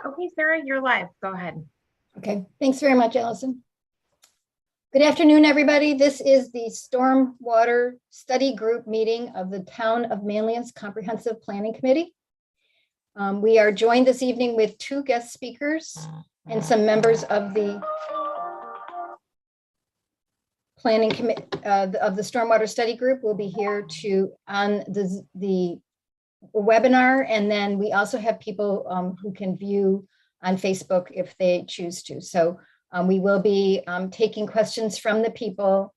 Okay, Sarah, you're live. Go ahead. Okay, thanks very much, Allison. Good afternoon, everybody. This is the Stormwater Study Group meeting of the Town of Manlius Comprehensive Planning Committee. We are joined this evening with two guest speakers and some members of the Planning Committee of the Stormwater Study Group will be here on the webinar, and then we also have people who can view on Facebook if they choose to. So we will be taking questions from the people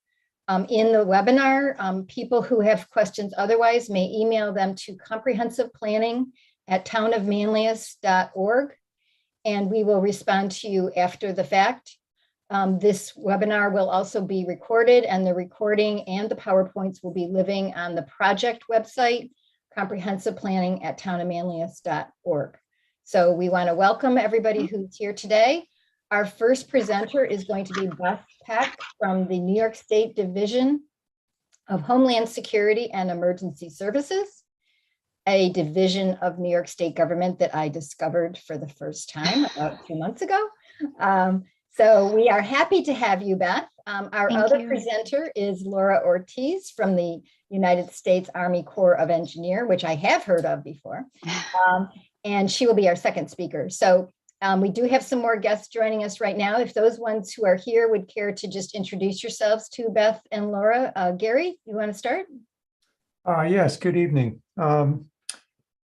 in the webinar. People who have questions otherwise may email them to comprehensiveplanning@townofmanlius.org, and we will respond to you after the fact. This webinar will also be recorded, and the recording and the PowerPoints will be living on the project website, comprehensiveplanning@townofmanlius.org. So we want to welcome everybody who's here today. Our first presenter is going to be Beth Peck from the New York State Division of Homeland Security and Emergency Services, a division of New York State government that I discovered for the first time about 2 months ago. So we are happy to have you, Beth. Our other presenter is Laura Ortiz from the United States Army Corps of Engineers, which I have heard of before. And she will be our second speaker. So we do have some more guests joining us right now. If those ones who are here would care to just introduce yourselves to Beth and Laura. Gary, you want to start? Yes, good evening.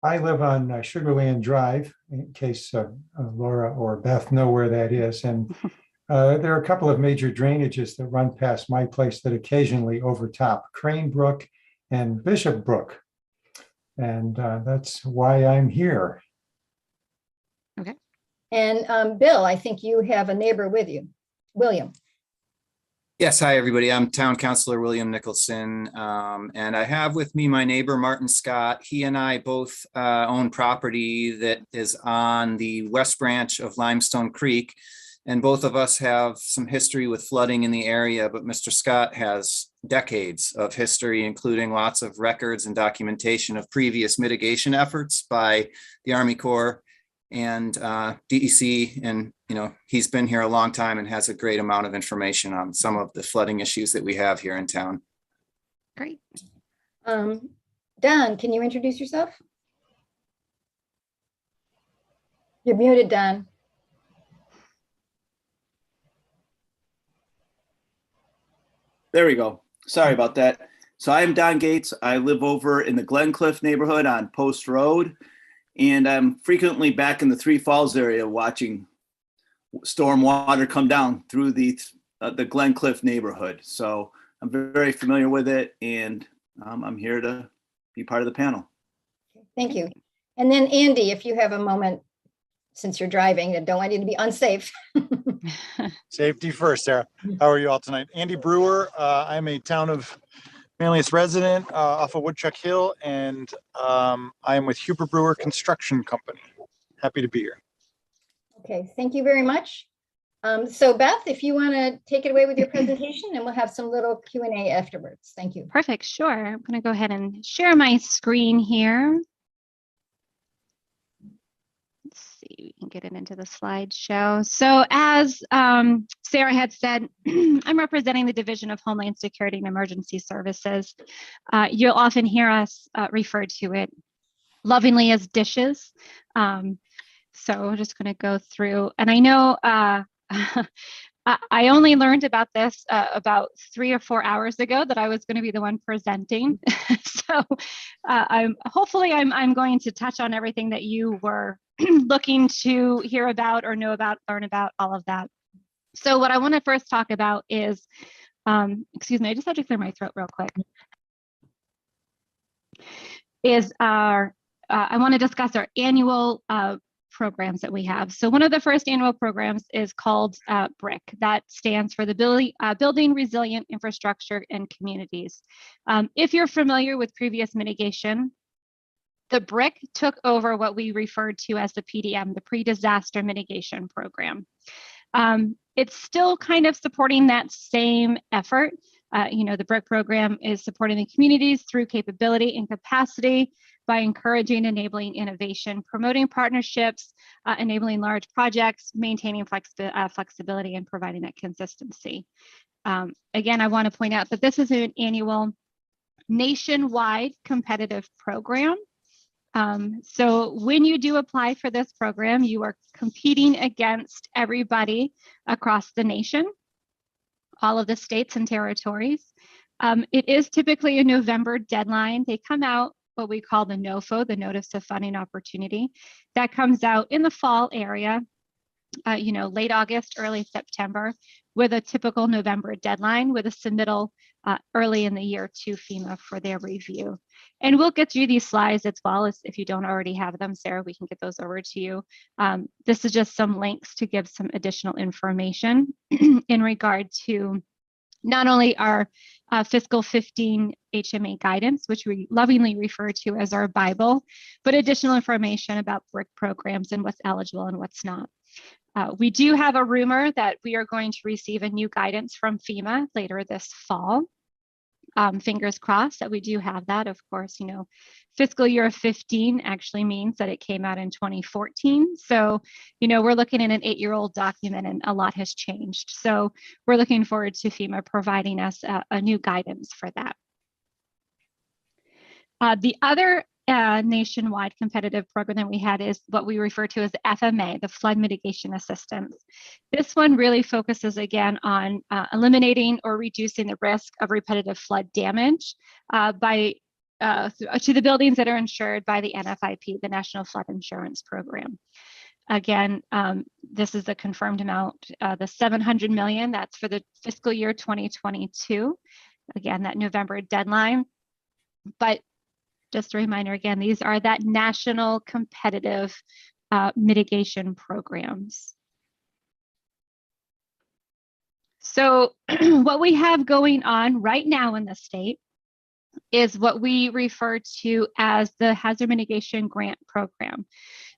I live on Sugarland Drive, in case Laura or Beth know where that is. And there are a couple of major drainages that run past my place that occasionally overtop Crane Brook and Bishop Brook. And that's why I'm here. Okay. And Bill, I think you have a neighbor with you, William. Yes, hi everybody. I'm Town Councilor William Nicholson, and I have with me my neighbor Martin Scott. He and I both own property that is on the west branch of Limestone Creek, and both of us have some history with flooding in the area, but Mr. Scott has decades of history, including lots of records and documentation of previous mitigation efforts by the Army Corps and DEC, and he's been here a long time and has a great amount of information on some of the flooding issues that we have here in town. Great. Don, can you introduce yourself? You're muted, Don. There we go. Sorry about that. So I'm Don Gates. I live over in the Glencliff neighborhood on Post Road. And I'm frequently back in the Three Falls area watching stormwater come down through the Glencliff neighborhood. So I'm very familiar with it, and I'm here to be part of the panel. Thank you. And then Andy, if you have a moment, since you're driving and don't want you to be unsafe. Safety first, Sarah. How are you all tonight? Andy Brewer. I'm a Town of Manlius resident off of Woodchuck Hill, and I am with Huber Brewer Construction Company. Happy to be here. Okay, thank you very much. So Beth, if you want to take it away with your presentation, and we'll have some little Q&A afterwards. Thank you. Perfect, sure. I'm going to go ahead and share my screen here. Let's see, we can get it into the slideshow. So as Sarah had said, I'm representing the Division of Homeland Security and Emergency Services. You'll often hear us refer to it lovingly as dishes. So we're just going to go through, and I know I only learned about this about 3 or 4 hours ago that I was going to be the one presenting. So hopefully I'm going to touch on everything that you were looking to hear about or know about, learn about, all of that. So what I want to first talk about is, excuse me, I just had to clear my throat real quick, is I want to discuss our annual programs that we have. So one of the first annual programs is called BRIC. That stands for the Building Resilient Infrastructure and Communities. If you're familiar with previous mitigation, the BRIC took over what we referred to as the PDM, the Pre-Disaster Mitigation Program. It's still kind of supporting that same effort. The BRIC program is supporting the communities through capability and capacity, by encouraging, enabling innovation, promoting partnerships, enabling large projects, maintaining flexibility, and providing that consistency. Again, I want to point out that this is an annual nationwide competitive program. So when you do apply for this program, you are competing against everybody across the nation, all of the states and territories. It is typically a November deadline. They come out what we call the NOFO, the Notice of Funding Opportunity. That comes out in the fall area, late August, early September, with a typical November deadline with a submittal early in the year to FEMA for their review. And we'll get you these slides as well as if you don't already have them, Sarah, we can get those over to you. This is just some links to give some additional information in regard to not only our fiscal 15 HMA guidance, which we lovingly refer to as our Bible, but additional information about BRIC programs and what's eligible and what's not. We do have a rumor that we are going to receive a new guidance from FEMA later this fall. Fingers crossed that we do have that. Of course, fiscal year 15 actually means that it came out in 2014. So, we're looking at an 8-year-old document and a lot has changed. So we're looking forward to FEMA providing us a new guidance for that. The other nationwide competitive program that we had is what we refer to as the FMA, the Flood Mitigation Assistance. This one really focuses again on eliminating or reducing the risk of repetitive flood damage to the buildings that are insured by the NFIP, the National Flood Insurance Program. Again, this is the confirmed amount, the $700 million, that's for the fiscal year 2022. Again, that November deadline. But just a reminder again, these are that national competitive mitigation programs. So what we have going on right now in the state is what we refer to as the Hazard Mitigation Grant Program.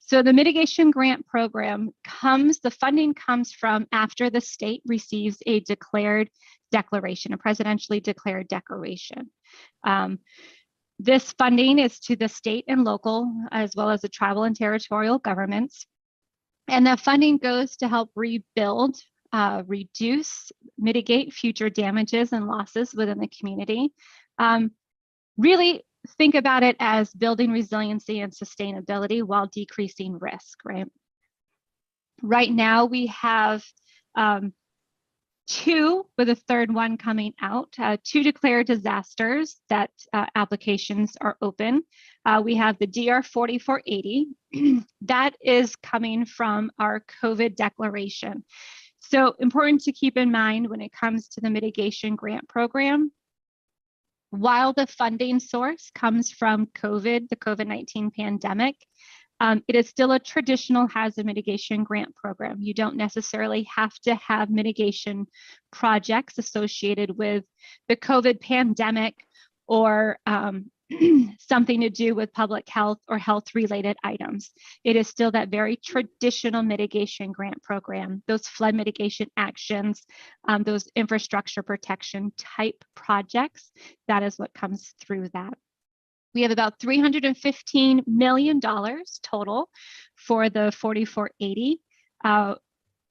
So the mitigation grant program the funding comes from after the state receives a declared declaration, a presidentially declared declaration. This funding is to the state and local, as well as the tribal and territorial governments. And the funding goes to help rebuild, reduce, mitigate future damages and losses within the community. Really think about it as building resiliency and sustainability while decreasing risk, right? Right now we have 2, with a third one coming out, 2 declared disasters that applications are open. We have the DR 4480, that is coming from our COVID declaration. So important to keep in mind when it comes to the mitigation grant program, while the funding source comes from COVID, the COVID-19 pandemic, it is still a traditional hazard mitigation grant program. You don't necessarily have to have mitigation projects associated with the COVID pandemic or something to do with public health or health-related items. It is still that very traditional mitigation grant program, those flood mitigation actions, those infrastructure protection type projects. That is what comes through that. We have about $315 million total for the 4480.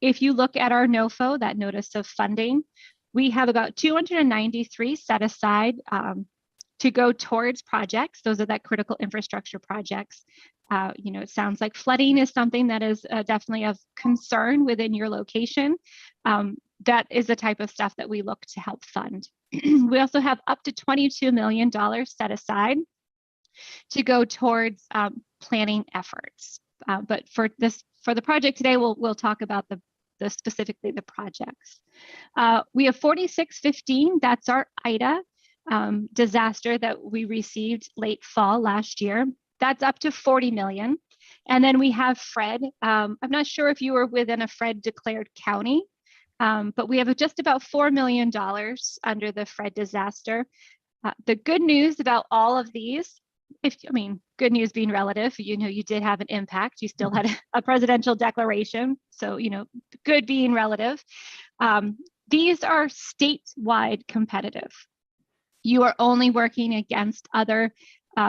If you look at our NOFO, that notice of funding, we have about 293 set aside to go towards projects. Those are that critical infrastructure projects. It sounds like flooding is something that is definitely of concern within your location. That is the type of stuff that we look to help fund. We also have up to $22 million set aside to go towards planning efforts. But for the project today, we'll talk about specifically the projects. We have 4615, that's our Ida disaster that we received late fall last year. That's up to 40 million. And then we have Fred. I'm not sure if you were within a Fred declared county, but we have just about $4 million under the Fred disaster. The good news about all of these, good news being relative, you did have an impact. You still had a presidential declaration. So, good being relative. These are statewide competitive. You are only working against other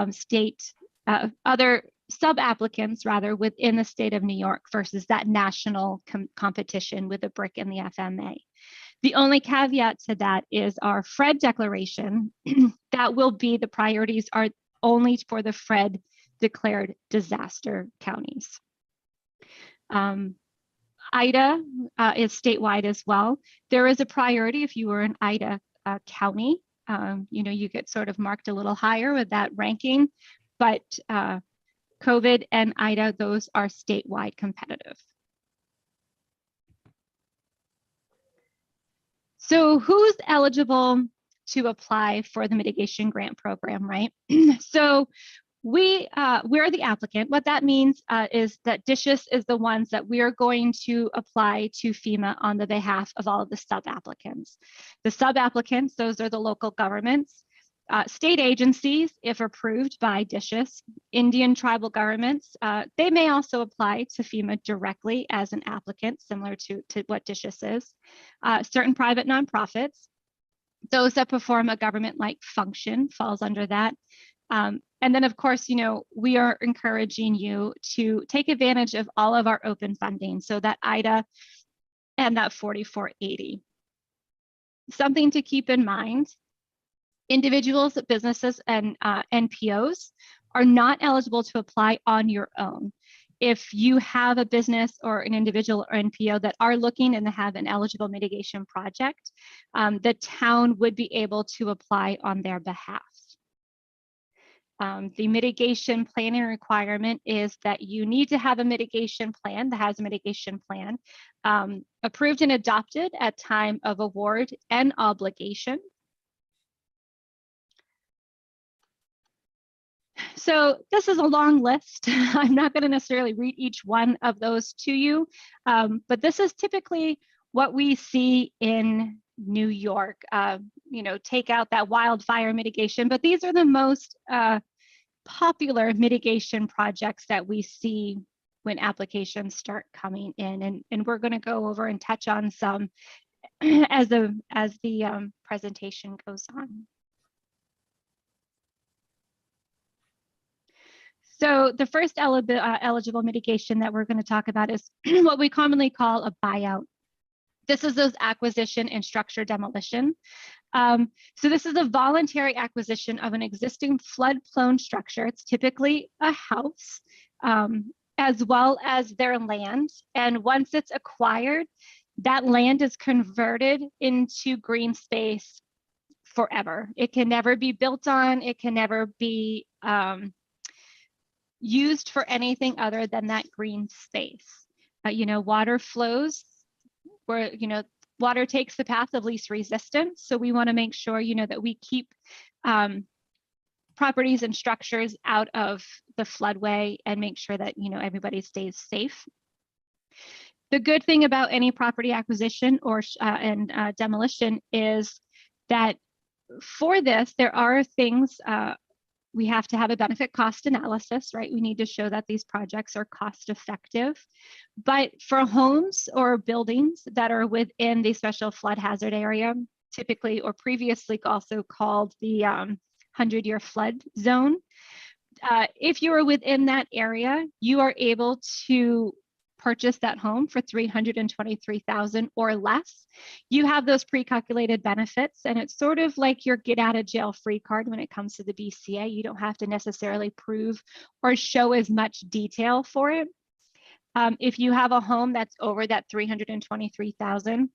state other sub-applicants rather within the state of New York versus that national competition with the BRIC and the FMA. The only caveat to that is our FRED declaration that will be the priorities are only for the FRED declared disaster counties. IDA is statewide as well. There is a priority if you were an IDA county. You get sort of marked a little higher with that ranking, but COVID and IDA, those are statewide competitive. So who's eligible to apply for the mitigation grant program, right? So we're the applicant. What that means is that DSHIS is the ones that we are going to apply to FEMA on the behalf of all of the sub-applicants. The sub-applicants, those are the local governments, state agencies, if approved by DSHIS, Indian tribal governments. They may also apply to FEMA directly as an applicant, similar to what DSHIS is. Certain private nonprofits, those that perform a government-like function falls under that. And then, of course, we are encouraging you to take advantage of all of our open funding, so that IDA and that 4480. Something to keep in mind, individuals, businesses, and NPOs are not eligible to apply on your own. If you have a business or an individual or NPO that are looking and have an eligible mitigation project, the town would be able to apply on their behalf. The mitigation planning requirement is that you need to have a mitigation plan that has a mitigation plan approved and adopted at time of award and obligation. So this is a long list. I'm not going to necessarily read each one of those to you, but this is typically what we see in New York. Take out that wildfire mitigation, but these are the most popular mitigation projects that we see when applications start coming in, and we're going to go over and touch on some as the presentation goes on. So the first eligible mitigation that we're going to talk about is what we commonly call a buyout. This is those acquisition and structure demolition. So this is a voluntary acquisition of an existing flood-prone structure. It's typically a house, as well as their land. And once it's acquired, that land is converted into green space forever. It can never be built on. It can never be used for anything other than that green space. Water flows where, water takes the path of least resistance. So we want to make sure, that we keep properties and structures out of the floodway and make sure that, everybody stays safe. The good thing about any property acquisition or demolition is that for this, there are things we have to have a benefit cost analysis, right? We need to show that these projects are cost effective. But for homes or buildings that are within the special flood hazard area, typically or previously also called the 100-year flood zone, if you are within that area, you are able to purchase that home for $323,000 or less. You have those pre-calculated benefits, and it's sort of like your get out of jail free card when it comes to the BCA. You don't have to necessarily prove or show as much detail for it. If you have a home that's over that $323,000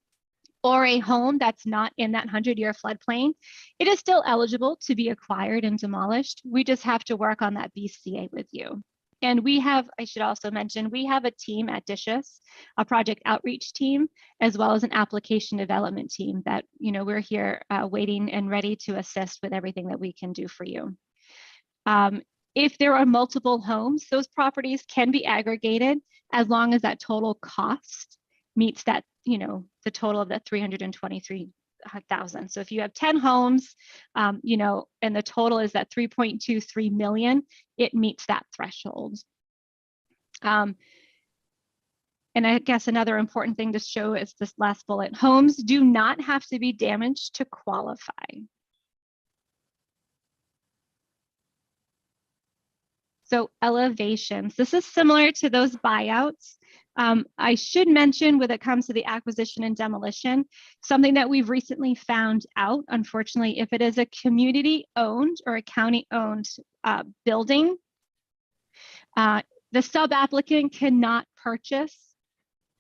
or a home that's not in that 100-year floodplain, it is still eligible to be acquired and demolished. We just have to work on that BCA with you. And we have, I should also mention, we have a team at DSHIS, a project outreach team, as well as an application development team that, we're here waiting and ready to assist with everything that we can do for you. If there are multiple homes, those properties can be aggregated as long as that total cost meets that, the total of that $323,000. So if you have 10 homes, and the total is that 3.23 million, it meets that threshold. And I guess another important thing to show is this last bullet. Homes do not have to be damaged to qualify. So elevations, this is similar to those buyouts. I should mention when it comes to the acquisition and demolition, something that we've recently found out, unfortunately, if it is a community owned or a county owned building, the sub-applicant cannot purchase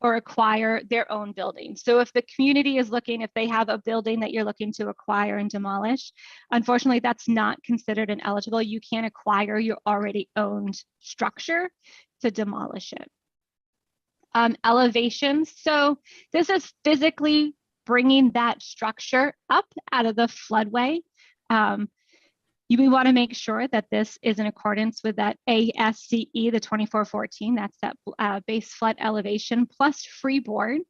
or acquire their own building. So if the community is looking, if they have a building that you're looking to acquire and demolish, unfortunately, that's not considered an eligible. You can't acquire your already owned structure to demolish it. Elevations. So this is physically bringing that structure up out of the floodway. We want to make sure that this is in accordance with that ASCE, the 2414, that's that base flood elevation plus freeboard,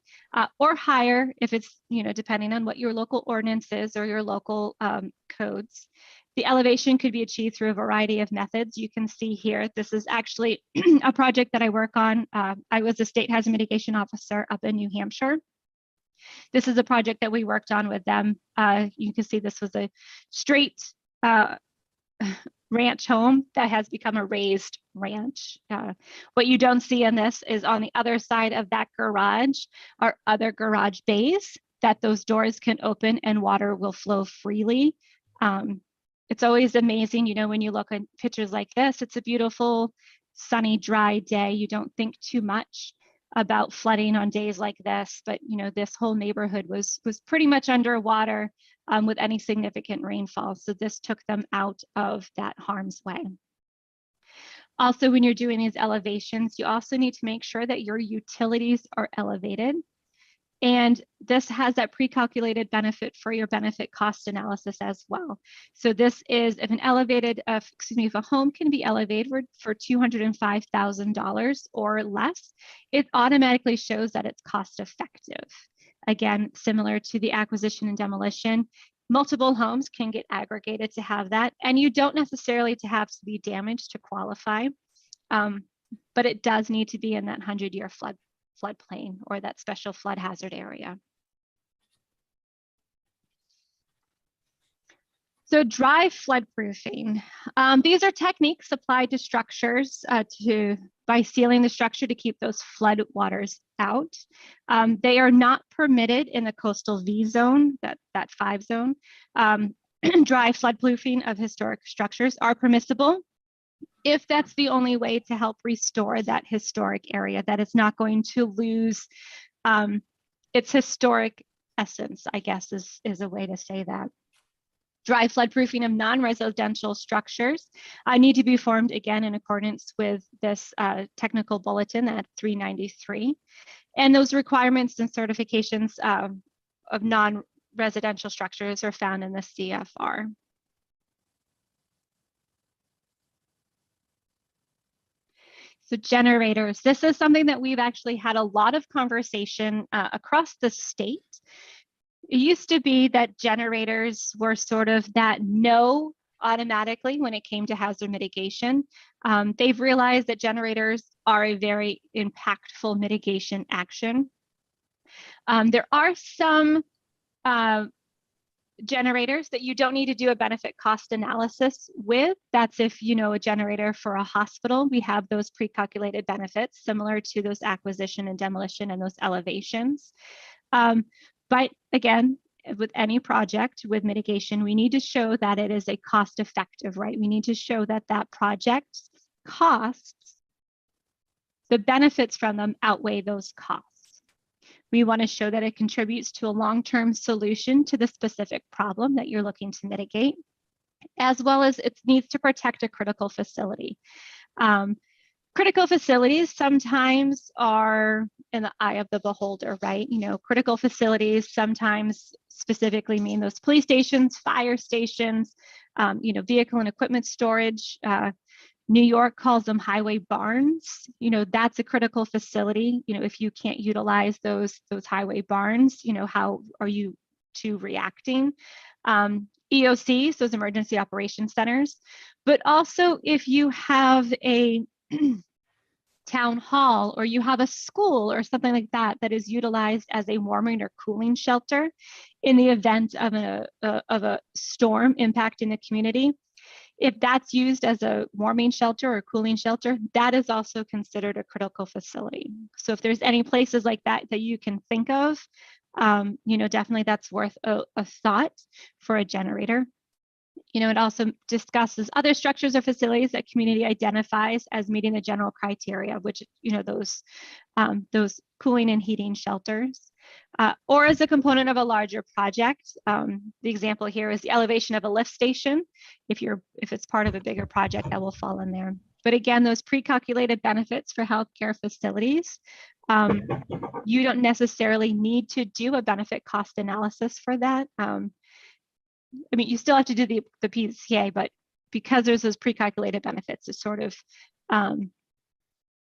or higher if it's, depending on what your local ordinance is or your local codes. The elevation could be achieved through a variety of methods. You can see here, this is actually a project that I work on. I was a state hazard mitigation officer up in New Hampshire. This is a project that we worked on with them. You can see this was a straight ranch home that has become a raised ranch. What you don't see in this is on the other side of that garage are other garage bays that those doors can open and water will flow freely. It's always amazing, when you look at pictures like this, it's a beautiful, sunny, dry day. You don't think too much about flooding on days like this, but this whole neighborhood was pretty much underwater with any significant rainfall. So this took them out of that harm's way. Also, when you're doing these elevations, you also need to make sure that your utilities are elevated. And this has that pre-calculated benefit for your benefit cost analysis as well. So this is if if a home can be elevated for $205,000 or less, it automatically shows that it's cost effective. Again, similar to the acquisition and demolition, multiple homes can get aggregated to have that. And you don't necessarily have to be damaged to qualify, but it does need to be in that 100-year floodplain or that special flood hazard area. So dry floodproofing. These are techniques applied to structures by sealing the structure to keep those flood waters out. They are not permitted in the coastal V zone, that 5 zone. Dry floodproofing of historic structures are permissible if that's the only way to help restore that historic area, that it's not going to lose its historic essence, I guess is a way to say that. Dry floodproofing of non-residential structures need to be formed again in accordance with this technical bulletin at 393. And those requirements and certifications of non-residential structures are found in the CFR. So generators, this is something that we've actually had a lot of conversation across the state. It used to be that generators were sort of that no automatically when it came to hazard mitigation. They've realized that generators are a very impactful mitigation action. There are some generators that you don't need to do a benefit cost analysis with. That's if a generator for a hospital, we have those pre-calculated benefits similar to those acquisition and demolition and those elevations. But again, with any project with mitigation, we need to show that it is a cost effective, right? We need to show that that project's costs, the benefits from them outweigh those costs. We want to show that it contributes to a long-term solution to the specific problem that you're looking to mitigate, as well as it needs to protect a critical facility. Critical facilities sometimes are in the eye of the beholder, right? Critical facilities sometimes specifically mean those police stations, fire stations, vehicle and equipment storage. New York calls them highway barns. That's a critical facility. If you can't utilize those highway barns, how are you reacting? EOCs, those emergency operations centers, but also if you have a town hall or you have a school or something like that that is utilized as a warming or cooling shelter in the event of a storm impacting the community, If that's used as a warming shelter or cooling shelter, that is also considered a critical facility. So if there's any places like that that you can think of, definitely that's worth a thought for a generator. It also discusses other structures or facilities that community identifies as meeting the general criteria, which, those cooling and heating shelters, or as a component of a larger project. The example here is the elevation of a lift station. If it's part of a bigger project, that will fall in there. But again, those pre-calculated benefits for healthcare facilities, you don't necessarily need to do a benefit cost analysis for that. You still have to do the PCA, but because there's those pre-calculated benefits, it sort of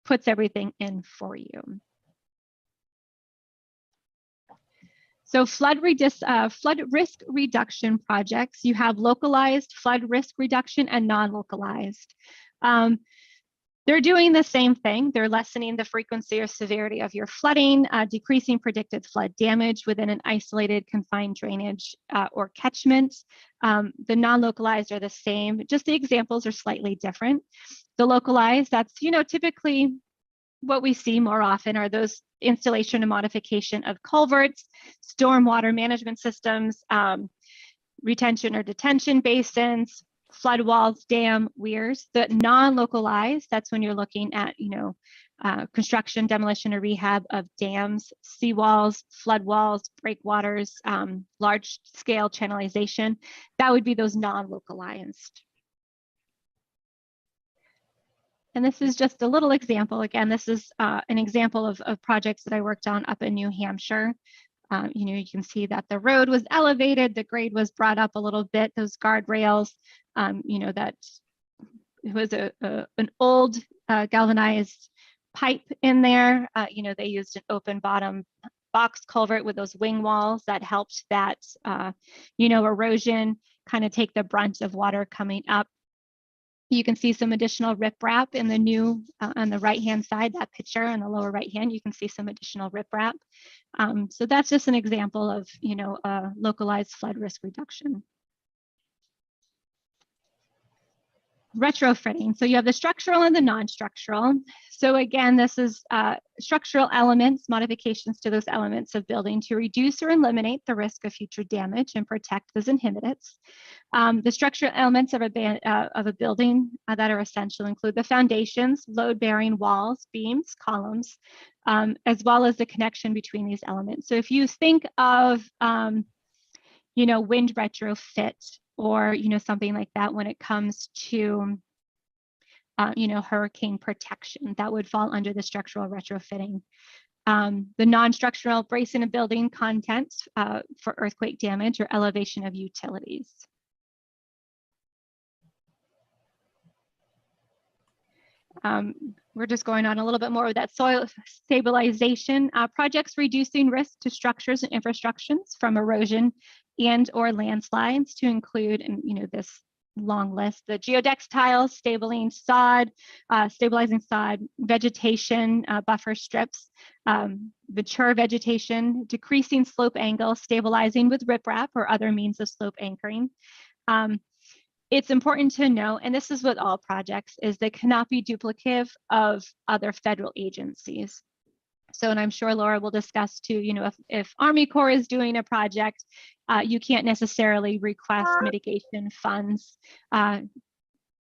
puts everything in for you. So flood risk reduction projects, you have localized flood risk reduction and non-localized. They're doing the same thing. They're lessening the frequency or severity of your flooding, decreasing predicted flood damage within an isolated confined drainage or catchment. The non-localized are the same, just the examples are slightly different. The localized, that's typically what we see more often are those installation and modification of culverts, stormwater management systems, retention or detention basins, flood walls, dam, weirs. The non-localized, that's when you're looking at, construction, demolition, or rehab of dams, seawalls, flood walls, breakwaters, large-scale channelization. That would be those non-localized. And this is just a little example. Again, this is an example of projects that I worked on up in New Hampshire. You can see that the road was elevated, the grade was brought up a little bit, those guardrails, that it was an old galvanized pipe in there. They used an open bottom box culvert with those wing walls that helped that, erosion kind of take the brunt of water coming up. You can see some additional riprap in the new, on the right-hand side, that picture on the lower right-hand, you can see some additional riprap. So that's just an example of, localized flood risk reduction. Retrofitting. So you have the structural and the non-structural. So again, this is structural elements, modifications to those elements of building to reduce or eliminate the risk of future damage and protect those inhabitants. The structural elements of a building that are essential include the foundations, load-bearing walls, beams, columns, as well as the connection between these elements. So if you think of, wind retrofit, or something like that when it comes to hurricane protection, that would fall under the structural retrofitting. The non-structural bracing of building contents for earthquake damage or elevation of utilities. We're just going on a little bit more of that soil stabilization. Projects reducing risk to structures and infrastructures from erosion and or landslides to include, and this long list, the geotextiles, stabilizing sod, vegetation, buffer strips, mature vegetation, decreasing slope angle, stabilizing with riprap or other means of slope anchoring. It's important to know, and this is with all projects, is they cannot be duplicative of other federal agencies. So, and I'm sure Laura will discuss too, if Army Corps is doing a project, you can't necessarily request mitigation funds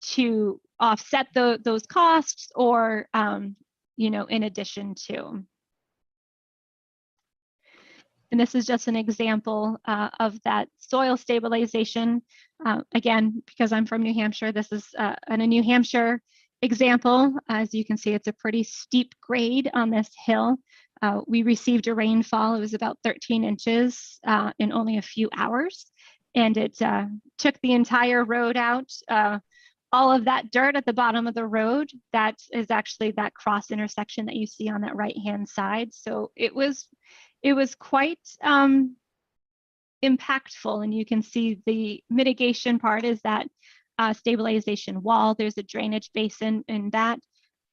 to offset those costs or, in addition to. And this is just an example of that soil stabilization. Again, because I'm from New Hampshire, this is a New Hampshire example. As you can see, it's a pretty steep grade on this hill. We received a rainfall. It was about 13 inches in only a few hours. And it took the entire road out. All of that dirt at the bottom of the road, that is actually that cross intersection that you see on that right-hand side. So it was quite impactful, and you can see the mitigation part is that stabilization wall. There's a drainage basin in that.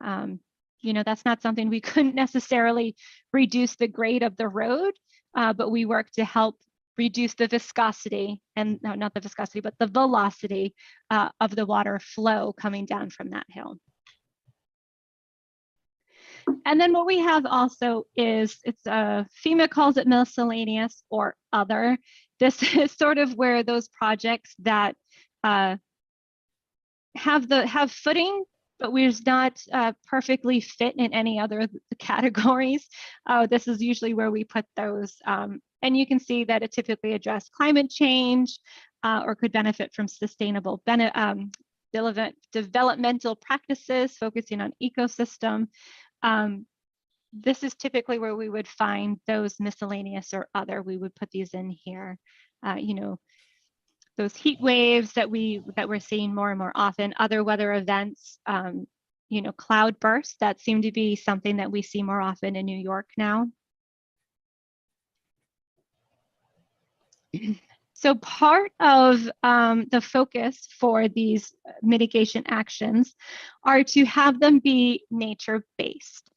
That's not something we couldn't necessarily reduce the grade of the road, but we work to help reduce the viscosity and no, not the viscosity, but the velocity of the water flow coming down from that hill. And then what we have also is, FEMA calls it miscellaneous or other. This is sort of where those projects that have footing, but we're not perfectly fit in any other categories. This is usually where we put those. And you can see that it typically address climate change or could benefit from sustainable developmental practices, focusing on ecosystem. This is typically where we would find those miscellaneous or other. We would put these in here. You know, those heat waves that we're seeing more and more often, other weather events, you know, cloud bursts that seem to be something that we see more often in New York now. So part of the focus for these mitigation actions are to have them be nature-based.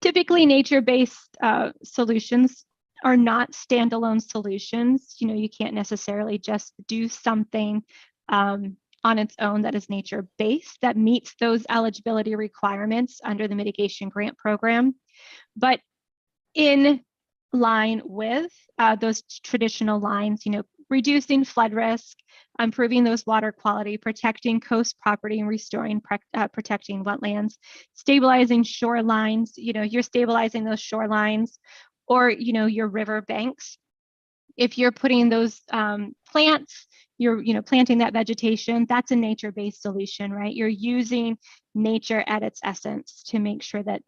Typically, nature-based solutions are not standalone solutions. You know, you can't necessarily just do something on its own that is nature-based that meets those eligibility requirements under the mitigation grant program. But in line with those traditional lines, you know, reducing flood risk, improving those water quality, protecting coast property and restoring, protecting wetlands, stabilizing shorelines, you know, you're stabilizing those shorelines or, you know, your river banks. If you're putting those plants, you're, you know, planting that vegetation, that's a nature-based solution, right? You're using nature at its essence to make sure that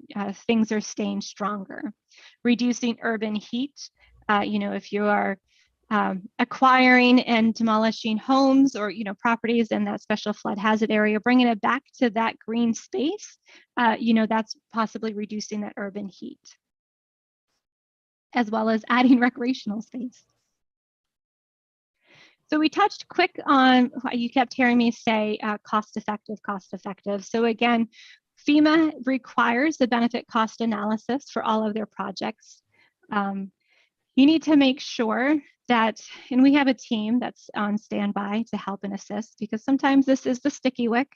things are staying stronger. Reducing urban heat, you know, if you are acquiring and demolishing homes or, you know, properties in that special flood hazard area, bringing it back to that green space, you know, that's possibly reducing that urban heat, as well as adding recreational space. So we touched quick on, you kept hearing me say cost effective, cost effective. So again, FEMA requires the benefit cost analysis for all of their projects. You need to make sure that, and we have a team that's on standby to help and assist, because sometimes this is the sticky wick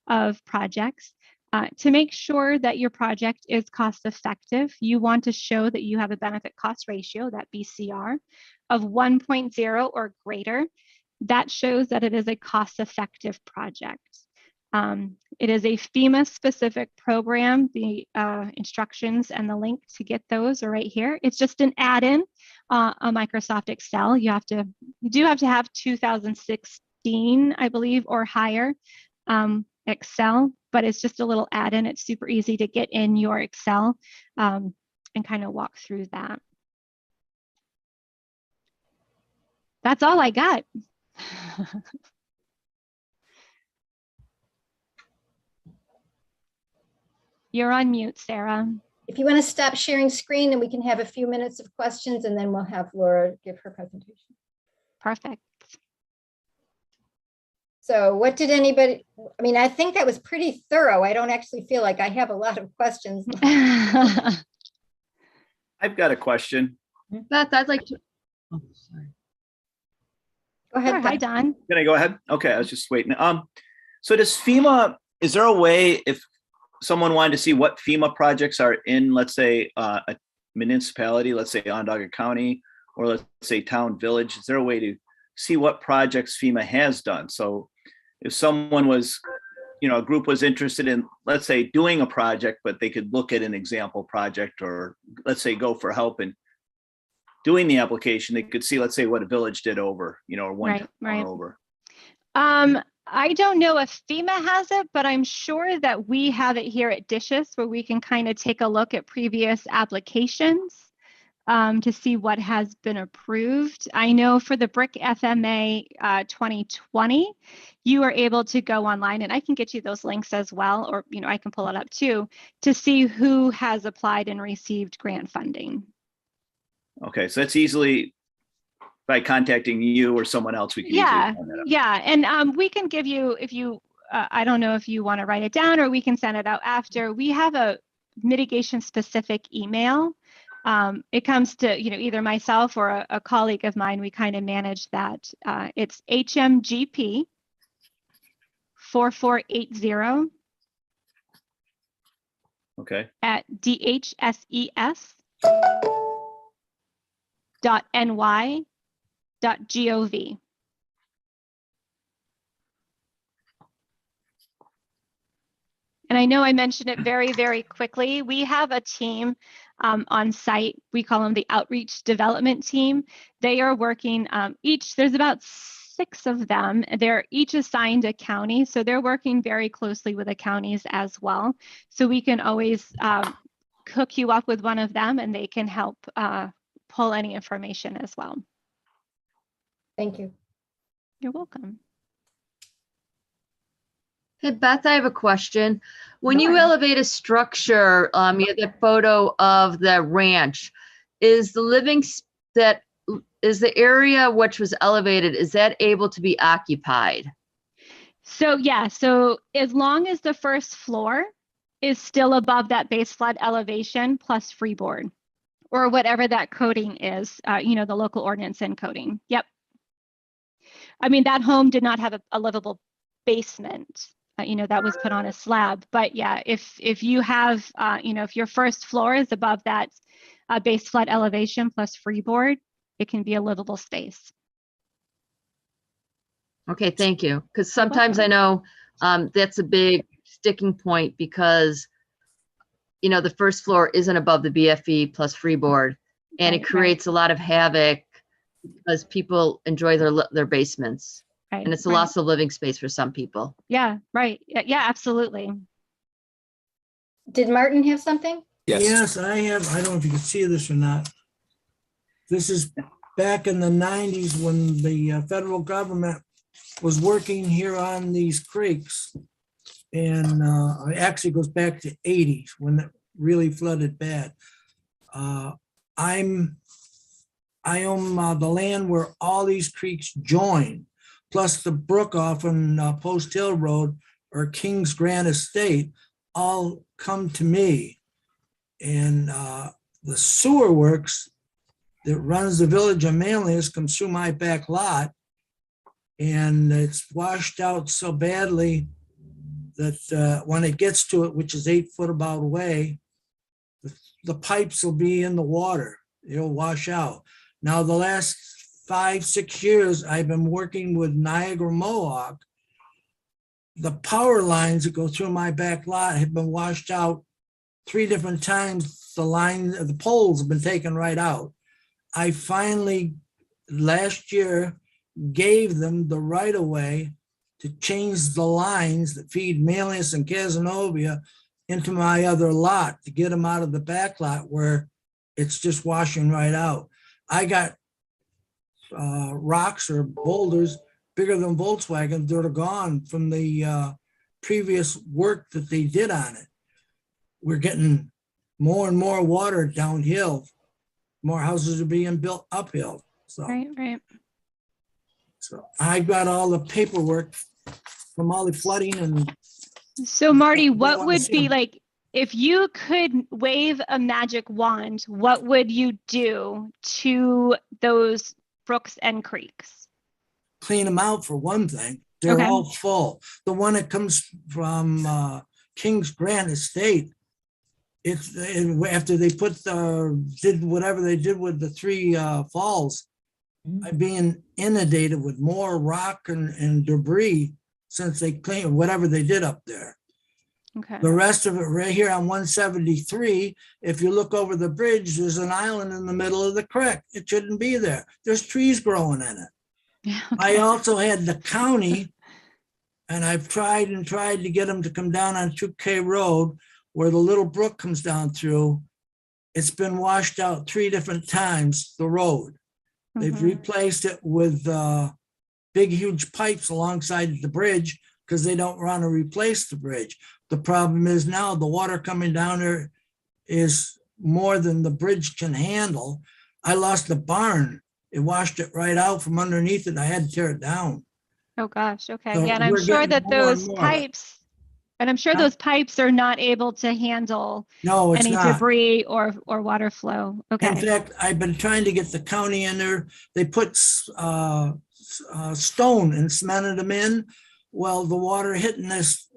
of projects. To make sure that your project is cost effective, you want to show that you have a benefit cost ratio, that BCR, of 1.0 or greater. That shows that it is a cost effective project. It is a FEMA specific program. The instructions and the link to get those are right here. It's just an add-in on Microsoft Excel. You do have to have 2016, I believe, or higher Excel, but it's just a little add-in. It's super easy to get in your Excel and kind of walk through that. That's all I got. You're on mute, Sarah. If you want to stop sharing screen, and we can have a few minutes of questions, and then we'll have Laura give her presentation. Perfect. So what did anybody, I mean, I think that was pretty thorough. I don't actually feel like I have a lot of questions. I've got a question. I'd like to. Oh, sorry. Go ahead. Sure. Hi, Don. Can I go ahead? Okay, I was just waiting. So does FEMA, is there a way if someone wanted to see what FEMA projects are in, let's say, a municipality, let's say Onondaga County, or let's say town village, is there a way to see what projects FEMA has done? So if someone was, you know, a group was interested in, let's say, doing a project, but they could look at an example project, or let's say go for help in doing the application, they could see, let's say, what a village did over, you know, or one town over. I don't know if FEMA has it, but I'm sure that we have it here at DISHIS, where we can kind of take a look at previous applications to see what has been approved. I know for the BRIC FMA 2020, you are able to go online, and I can get you those links as well, or, you know, I can pull it up too, to see who has applied and received grant funding. Okay, so that's easily by contacting you or someone else. We can easily find that out. Yeah, and we can give you, if you, I don't know if you want to write it down, or we can send it out after. We have a mitigation specific email it comes to, either myself or a colleague of mine, we kind of manage that. It's HMGP 4480 Okay. at dhses.ny.gov. And I know I mentioned it very, very quickly. We have a team on site. We call them the Outreach Development Team. They are working there's about 6 of them. They're each assigned a county. So they're working very closely with the counties as well. So we can always hook you up with one of them and they can help pull any information as well. Thank you. You're welcome. Hey, Beth, I have a question. When you Sure. elevate a structure, you have that photo of the ranch. Is the is the area which was elevated, is that able to be occupied? So yeah, so as long as the first floor is still above that base flood elevation plus freeboard or whatever that coding is, the local ordinance and coding. Yep. I mean, that home did not have a livable basement. That was put on a slab. But yeah, if you have, if your first floor is above that base flood elevation plus freeboard, it can be a livable space. Okay, thank you. Because sometimes I know that's a big sticking point because, the first floor isn't above the BFE plus freeboard, and it Right, creates a lot of havoc because people enjoy their basements. Right, And it's a right. loss of living space for some people. Yeah, right. Yeah, absolutely. Did Martin have something? Yes. Yes, I have. I don't know if you can see this or not. This is back in the 90s when the federal government was working here on these creeks. And it actually goes back to 80s when it really flooded bad. I own the land where all these creeks join, plus the brook off on Post Hill Road or King's Grant Estate all come to me. And the sewer works that runs the village of Manlius comes through my back lot. And it's washed out so badly that when it gets to it, which is 8 foot about away, the pipes will be in the water. It'll wash out. Now, the last 5-6 years, I've been working with Niagara Mohawk. The power lines that go through my back lot have been washed out 3 different times. The poles have been taken right out. I finally, last year, gave them the right of way to change the lines that feed Manlius and Casanova into my other lot to get them out of the back lot where it's just washing right out. I got rocks or boulders bigger than Volkswagen that are gone from the previous work that they did on it. We're getting more and more water downhill. More houses are being built uphill. So, Right. so I got all the paperwork from all the flooding and So Marty, don't what wanna would see be 'em. like, if you could wave a magic wand, what would you do to those brooks and creeks? clean them out for one thing. They're Okay. all full. The one that comes from King's Grant Estate, after they did whatever they did with the 3 falls, I'm being inundated with more rock and debris since they cleaned whatever they did up there. Okay. The rest of it right here on 173, if you look over the bridge, there's an island in the middle of the creek. It shouldn't be there. There's trees growing in it. Yeah, I okay. also had the county, and I've tried to get them to come down on 2K Road where the little brook comes down through. It's been washed out 3 different times, the road. They've Mhm. replaced it with big, huge pipes alongside the bridge because they don't want to replace the bridge. The problem is now the water coming down there is more than the bridge can handle. I lost the barn. It washed it right out from underneath it. I had to tear it down. Oh gosh, okay. So Yeah, and I'm we're sure getting that more and those more. pipes And I'm sure Huh? those pipes are not able to handle No, it's any not. debris or water flow. In Okay. fact, I've been trying to get the county in there. They put stone and cemented them in. Well, the water hitting this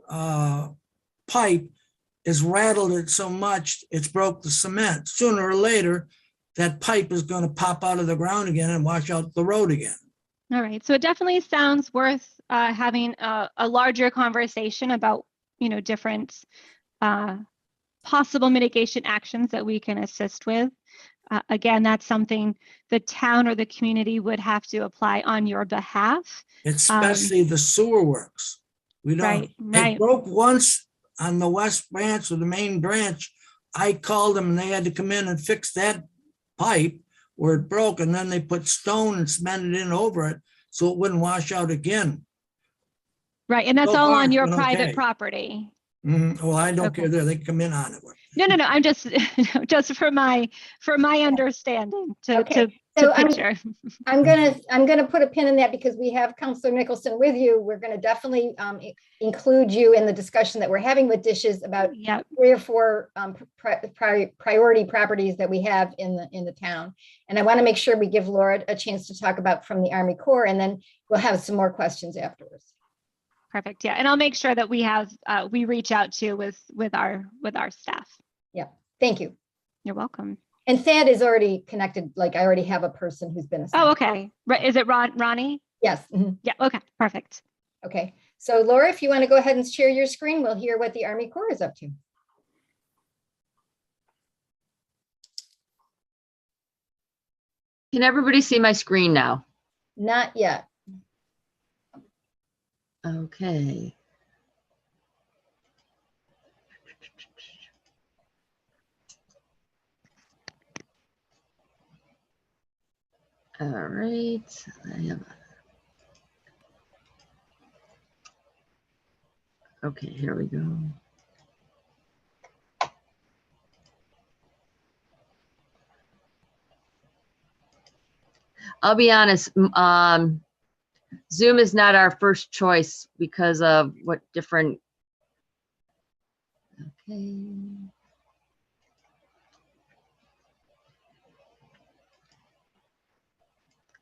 pipe has rattled it so much, it's broke the cement. Sooner or later, that pipe is going to pop out of the ground again and wash out the road again. All right. So it definitely sounds worth having a larger conversation about, different possible mitigation actions that we can assist with. Again, that's something the town or the community would have to apply on your behalf. Especially the sewer works. We don't, Right, it right. broke once on the west branch or the main branch. I called them and they had to come in and fix that pipe where it broke, and then they put stone and cemented in over it so it wouldn't wash out again. Right. And that's So all far, on it's your been private okay. property. Well, I don't Okay. care there. They can come in on it. No, I'm just for my understanding to Okay, to so I'm- picture. I'm gonna put a pin in that because we have Counselor Nicholson with you. We're gonna definitely include you in the discussion that we're having with dishes about Yep. 3 or 4 priority properties that we have in the town. And I want to make sure we give Laura a chance to talk about from the Army Corps, and then we'll have some more questions afterwards. Perfect. Yeah. And I'll make sure that we reach out to with our staff. Thank you. You're welcome. And Thad is already connected. Like, I already have a person who's been assigned. Oh, okay. Right. Is it Ronnie? Yes. Mhm. Yeah. Okay. Perfect. Okay. So Laura, if you want to go ahead and share your screen, we'll hear what the Army Corps is up to. Can everybody see my screen now? Not yet. Okay. All right. Okay, here we go. I'll be honest, Zoom is not our first choice because of what different. Okay.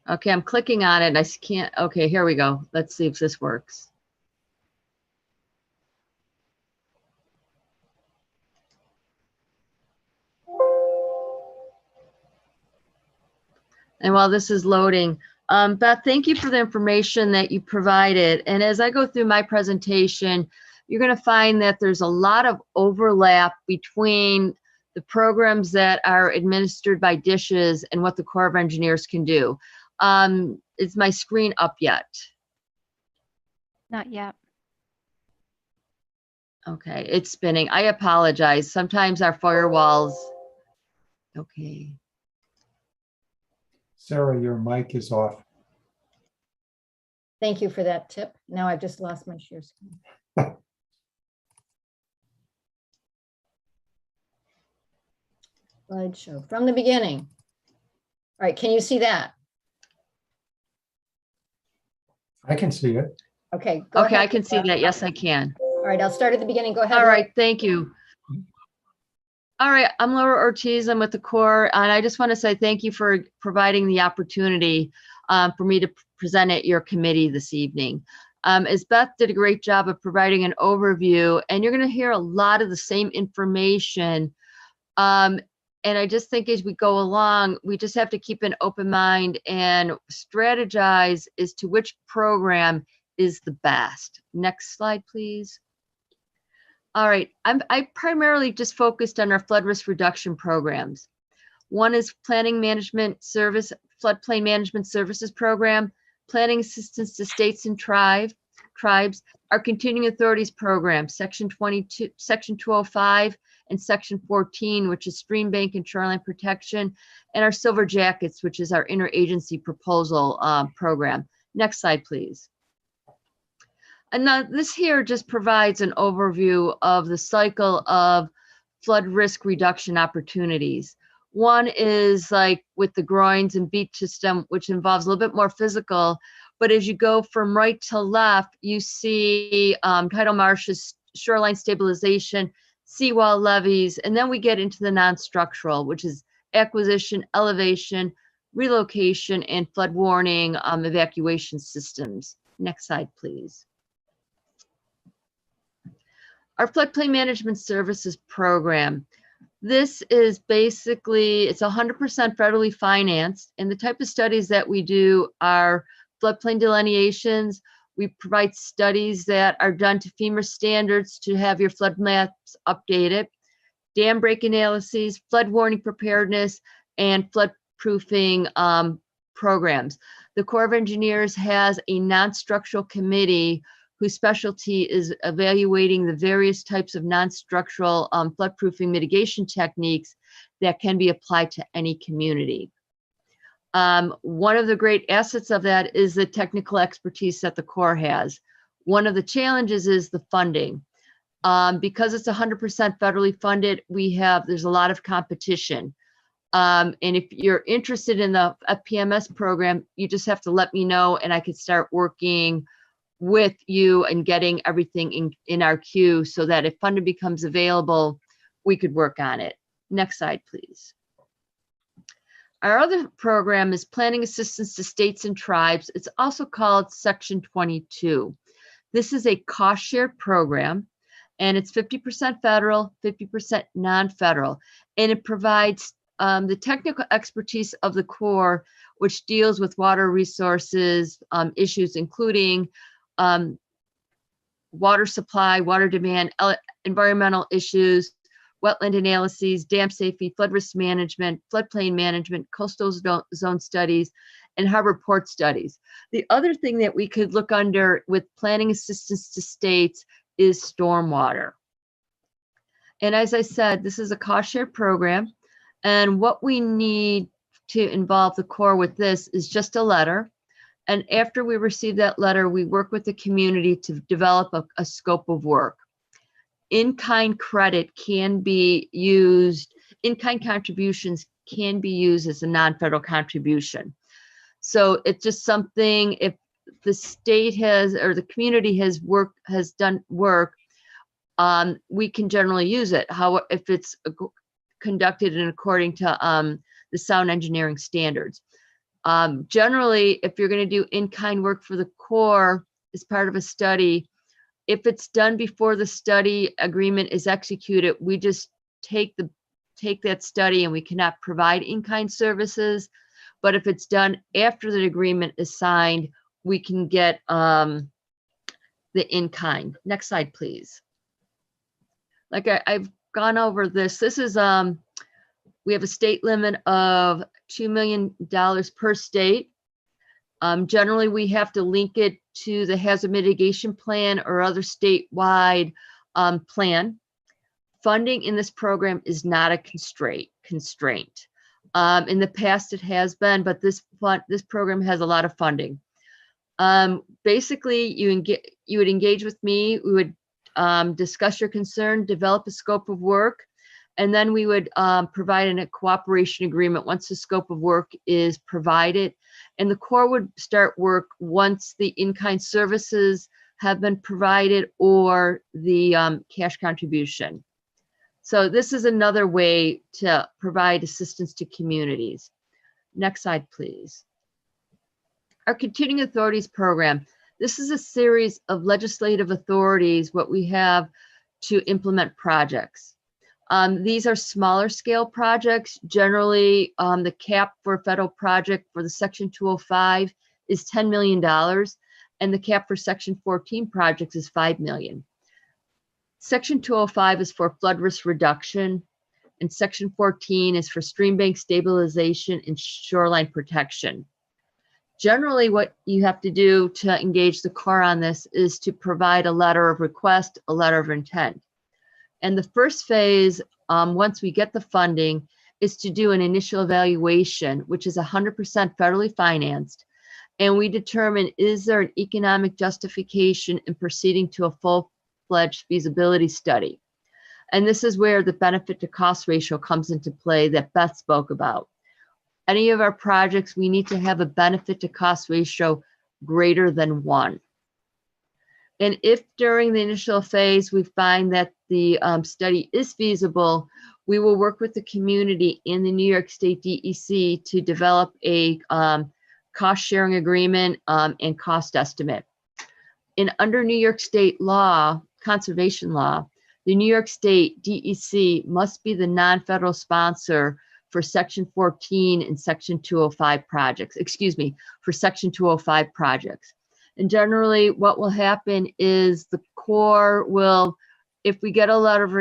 Okay, I'm clicking on it and I can't. Okay, here we go. Let's see if this works. And while this is loading, Beth, thank you for the information that you provided. And as I go through my presentation, you're going to find that there's a lot of overlap between the programs that are administered by dishes and what the Corps of Engineers can do. Is my screen up yet? Not yet. Okay, it's spinning. I apologize. Sometimes our firewalls. Okay. Sarah, your mic is off. Thank you for that tip. Now I've just lost my share screen. Slideshow from the beginning. All right, can you see that? I can see it. Okay. Go Okay, ahead. I can see that. Yes, I can. All right, I'll start at the beginning. Go ahead. All Laura. right, thank you. All right, I'm Laura Ortiz. I'm with the Corps, and I just want to say thank you for providing the opportunity for me to present at your committee this evening. As Beth did a great job of providing an overview, and you're going to hear a lot of the same information. And I just think as we go along, we just have to keep an open mind and strategize as to which program is the best. Next slide, please. All right, I primarily just focused on our flood risk reduction programs. One is Planning Management Service, Floodplain Management Services Program, Planning Assistance to States and Tribes, our Continuing Authorities Program, Section 22, Section 205, and Section 14, which is Stream Bank and Shoreline Protection, and our Silver Jackets, which is our interagency proposal program. Next slide, please. And now this here just provides an overview of the cycle of flood risk reduction opportunities. One is like with the groins and beach system, which involves a little bit more physical, but as you go from right to left, you see tidal marshes, shoreline stabilization, seawall levees, and then we get into the non-structural, which is acquisition, elevation, relocation, and flood warning evacuation systems. Next slide, please. Our floodplain management services program. This is basically, it's 100% federally financed, and the type of studies that we do are floodplain delineations. We provide studies that are done to FEMA standards to have your flood maps updated, dam break analyses, flood warning preparedness, and flood proofing programs. The Corps of Engineers has a non-structural committee whose specialty is evaluating the various types of non-structural floodproofing mitigation techniques that can be applied to any community. One of the great assets of that is the technical expertise that the Corps has. One of the challenges is the funding. Because it's 100% federally funded, there's a lot of competition. And if you're interested in a PMS program, you just have to let me know and I could start working with you and getting everything in our queue so that if funding becomes available, we could work on it. Next slide, please. Our other program is Planning Assistance to States and Tribes. It's also called Section 22. This is a cost-shared program, and it's 50% federal, 50% non-federal, and it provides the technical expertise of the Corps, which deals with water resources issues, including water supply, water demand, environmental issues, wetland analyses, dam safety, flood risk management, floodplain management, coastal zone studies, and harbor port studies. The other thing that we could look under with planning assistance to states is stormwater. And as I said, this is a cost share program. And what we need to involve the Corps with this is just a letter. And after we receive that letter, we work with the community to develop a scope of work. In-kind credit can be used, in-kind contributions can be used as a non-federal contribution. So it's just something, if the state has, or the community has done work, we can generally use it. How, if it's conducted in according to the sound engineering standards. Generally, if you're going to do in-kind work for the Corps as part of a study, if it's done before the study agreement is executed, we just take that study and we cannot provide in-kind services. But if it's done after the agreement is signed, we can get the in-kind. Next slide, please. Like I've gone over this. This is we have a state limit of $2 million per state. Generally, we have to link it to the hazard mitigation plan or other statewide plan. Funding in this program is not a constraint. In the past, it has been, but this program has a lot of funding. Basically, you would engage with me. We would discuss your concern, develop a scope of work, and then we would provide a cooperation agreement once the scope of work is provided. And the Corps would start work once the in-kind services have been provided or the cash contribution. So this is another way to provide assistance to communities. Next slide, please. Our Continuing Authorities Program. This is a series of legislative authorities, what we have to implement projects. These are smaller scale projects. Generally, the cap for a federal project for the Section 205 is $10 million, and the cap for Section 14 projects is $5 million. Section 205 is for flood risk reduction, and Section 14 is for stream bank stabilization and shoreline protection. Generally, what you have to do to engage the Corps on this is to provide a letter of request, a letter of intent. And the first phase, once we get the funding, is to do an initial evaluation, which is 100% federally financed. And we determine, is there an economic justification in proceeding to a full-fledged feasibility study? And this is where the benefit to cost ratio comes into play that Beth spoke about. Any of our projects, we need to have a benefit to cost ratio greater than 1. And if during the initial phase we find that the study is feasible, we will work with the community in the New York State DEC to develop a cost sharing agreement and cost estimate. Under New York State law, conservation law, the New York State DEC must be the non-federal sponsor for Section 14 and Section 205 projects, for Section 205 projects. And generally what will happen is the Corps will, if we get a lot of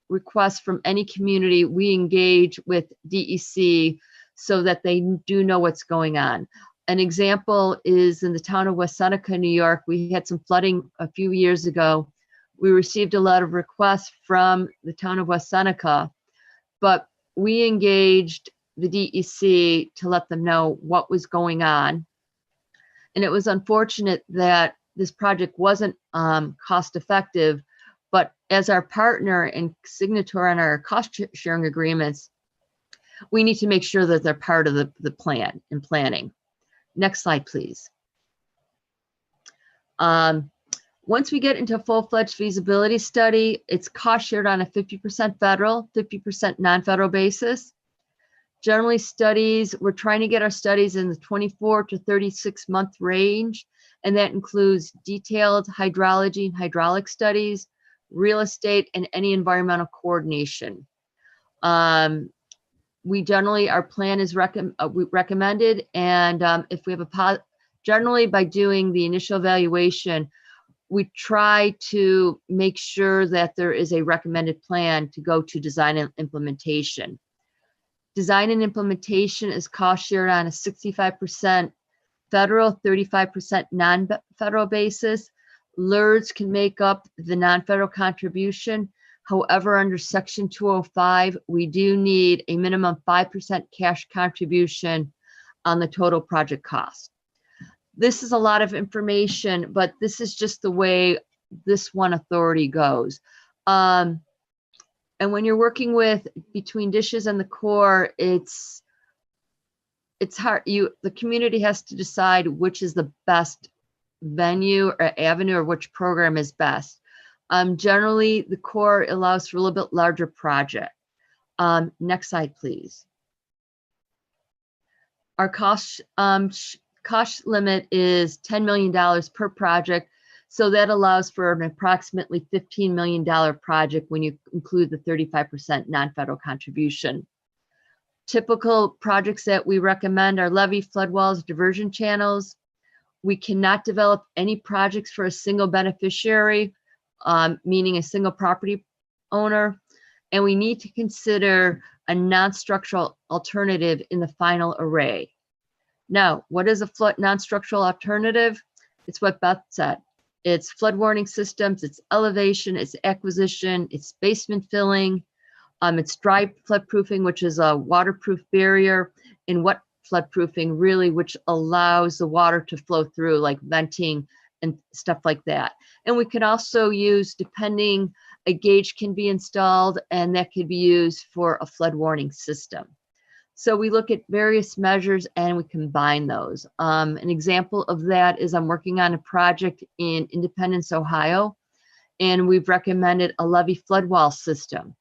requests from any community, we engage with DEC so that they do know what's going on. An example is in the town of West Seneca, New York. We had some flooding a few years ago. We received a lot of requests from the town of West Seneca, but we engaged the DEC to let them know what was going on. And it was unfortunate that this project wasn't cost effective, but as our partner and signatory on our cost sharing agreements, we need to make sure that they're part of the plan and planning. Next slide, please. Once we get into a full-fledged feasibility study, it's cost shared on a 50% federal, 50% non-federal basis. Generally studies, we're trying to get our studies in the 24 to 36 month range, and that includes detailed hydrology and hydraulic studies, real estate, and any environmental coordination. We generally, our plan is recommended, and if we have generally by doing the initial evaluation, we try to make sure that there is a recommended plan to go to design and implementation. Design and implementation is cost shared on a 65% federal, 35% non-federal basis. LERDs can make up the non-federal contribution. However, under Section 205, we do need a minimum 5% cash contribution on the total project cost. This is a lot of information, but this is just the way this one authority goes. And when you're working with between dishes and the Corps, it's hard. The community has to decide which is the best venue or avenue or which program is best. Generally, the Corps allows for a little bit larger project. Next slide, please. Our cost limit is $10 million per project. So that allows for an approximately $15 million project when you include the 35% non-federal contribution. Typical projects that we recommend are levee, flood walls, diversion channels. We cannot develop any projects for a single beneficiary, meaning a single property owner. And we need to consider a non-structural alternative in the final array. Now, what is a non-structural alternative? It's what Beth said. It's flood warning systems, it's elevation, it's acquisition, it's basement filling, it's dry flood proofing, which is a waterproof barrier, and wet flood proofing, really, which allows the water to flow through, like venting and stuff like that. And we can also use, depending, a gauge can be installed, and that could be used for a flood warning system. So we look at various measures and we combine those. An example of that is I'm working on a project in Independence, Ohio, and we've recommended a levee flood wall system.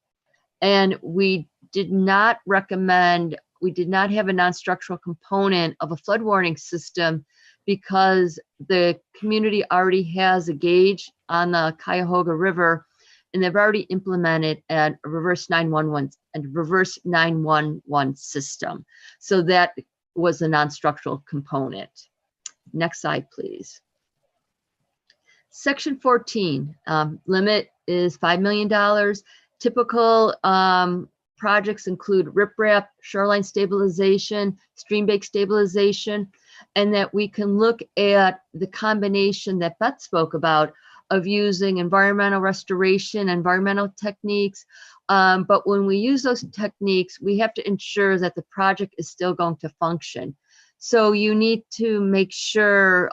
And we did not have a non-structural component of a flood warning system because the community already has a gauge on the Cuyahoga River, and they've already implemented a reverse 911 system. So that was a non-structural component. Next slide, please. Section 14, limit is $5 million. Typical projects include riprap, shoreline stabilization, stream bank stabilization, and that we can look at the combination that Beth spoke about of using environmental restoration, environmental techniques. But when we use those techniques, we have to ensure that the project is still going to function. So you need to make sure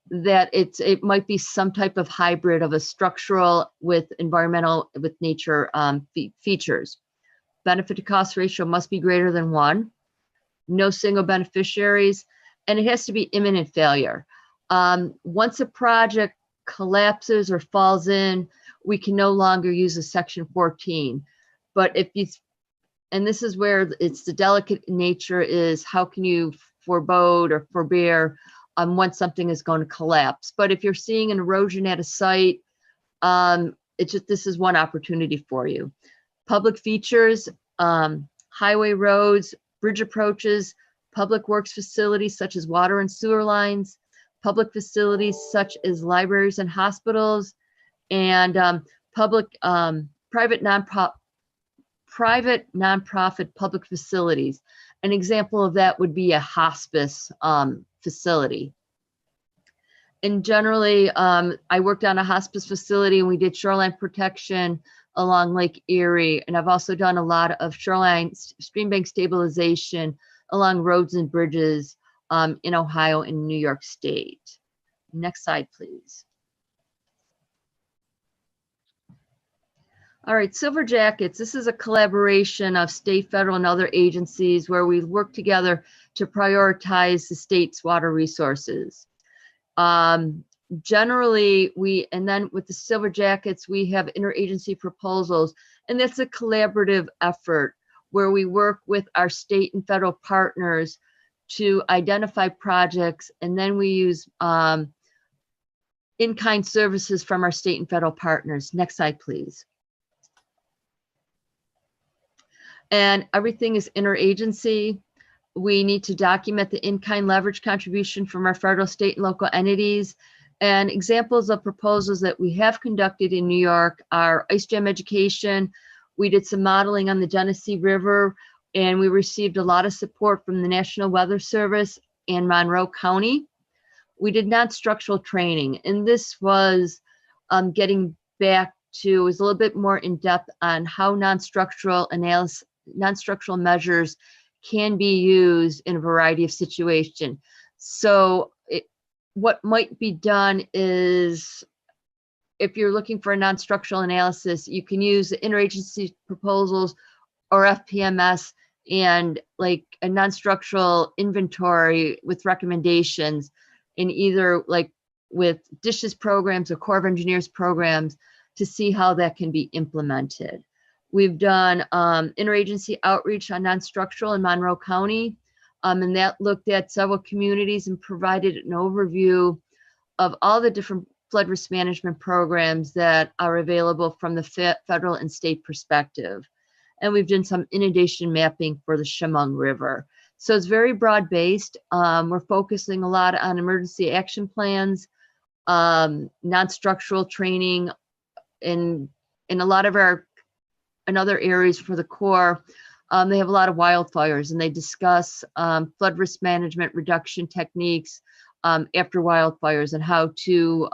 that it might be some type of hybrid of a structural with environmental, with nature features. Benefit to cost ratio must be greater than 1. No single beneficiaries, and it has to be imminent failure. Once a project collapses or falls in, we can no longer use a section 14. But if you, and this is where it's the delicate nature is, how can you forebode or forbear once something is going to collapse? But if you're seeing an erosion at a site, it's just, this is one opportunity for you. Public features, highway roads, bridge approaches, public works facilities such as water and sewer lines, public facilities such as libraries and hospitals, and private nonprofit public facilities. An example of that would be a hospice facility. And generally, I worked on a hospice facility and we did shoreline protection along Lake Erie. And I've also done a lot of shoreline stream bank stabilization along roads and bridges in Ohio and New York State. Next slide, please. All right, Silver Jackets. This is a collaboration of state, federal, and other agencies where we work together to prioritize the state's water resources. Generally, and then with the Silver Jackets, we have interagency proposals, and that's a collaborative effort where we work with our state and federal partners to identify projects, and then we use in-kind services from our state and federal partners. Next slide, please. And everything is interagency. We need to document the in-kind leverage contribution from our federal, state, and local entities. And examples of proposals that we have conducted in New York are ice jam education. We did some modeling on the Genesee River, and we received a lot of support from the National Weather Service and Monroe County. We did non-structural training, and this was getting back to, is a little bit more in depth on how non-structural analysis, non-structural measures can be used in a variety of situations. So what might be done is, if you're looking for a non-structural analysis, you can use the interagency proposals or FPMS and like a non-structural inventory with recommendations in either like with DISH's programs or Corps of Engineers programs to see how that can be implemented. We've done interagency outreach on non-structural in Monroe County, and that looked at several communities and provided an overview of all the different flood risk management programs that are available from the federal and state perspective. And we've done some inundation mapping for the Chemung River. So it's very broad-based. We're focusing a lot on emergency action plans, non-structural training, in a lot of our in other areas for the Corps. They have a lot of wildfires, and they discuss flood risk management reduction techniques after wildfires and how to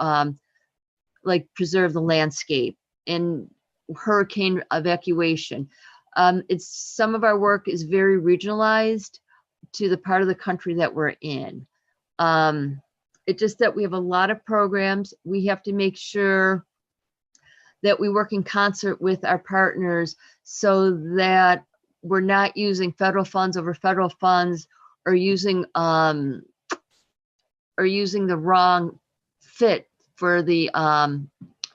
like preserve the landscape and hurricane evacuation. It's some of our work is very regionalized to the part of the country that we're in. It's just that we have a lot of programs. We have to make sure that we work in concert with our partners so that we're not using federal funds over federal funds or using the wrong fit for the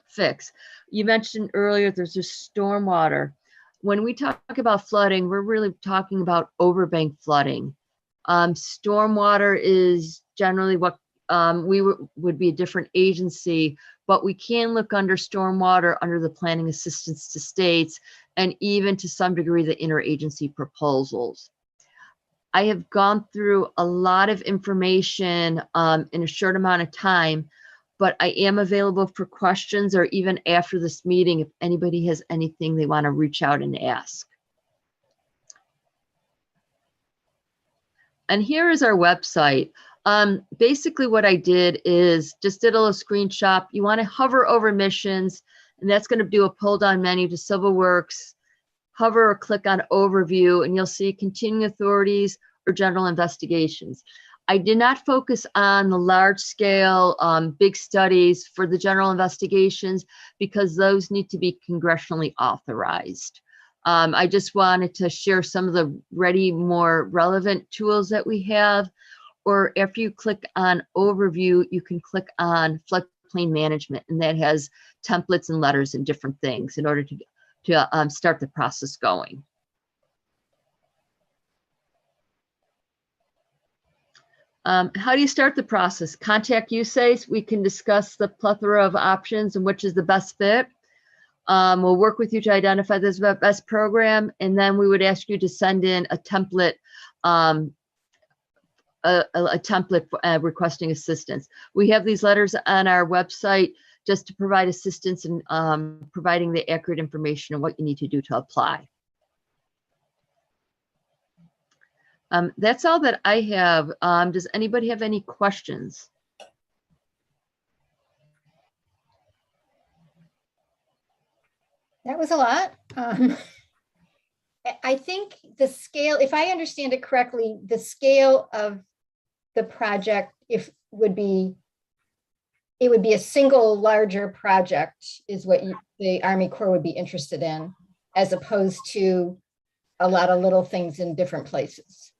fix. You mentioned earlier there's just stormwater. When we talk about flooding, we're really talking about overbank flooding. Stormwater is generally what we would be a different agency, but we can look under stormwater under the planning assistance to states and even to some degree the interagency proposals. I have gone through a lot of information in a short amount of time, but I am available for questions or even after this meeting if anybody has anything they want to reach out and ask. And here is our website. Basically what I did is just did a little screenshot. You want to hover over missions, and that's going to do a pull down menu to Civil Works. Hover or click on overview, and you'll see continuing authorities or general investigations. I did not focus on the large scale, big studies for the general investigations because those need to be congressionally authorized. I just wanted to share some of the ready, more relevant tools that we have. or after you click on overview, you can click on floodplain management, and that has templates and letters and different things in order to start the process going. How do you start the process? Contact USACE. We can discuss the plethora of options and which is the best fit. We'll work with you to identify this best program, and then we would ask you to send in a template, requesting assistance. We have these letters on our website just to provide assistance in providing the accurate information on what you need to do to apply. That's all that I have. Does anybody have any questions? That was a lot. I think the scale, if I understand it correctly, the scale of the project, it would be a single larger project is what the Army Corps would be interested in, as opposed to a lot of little things in different places.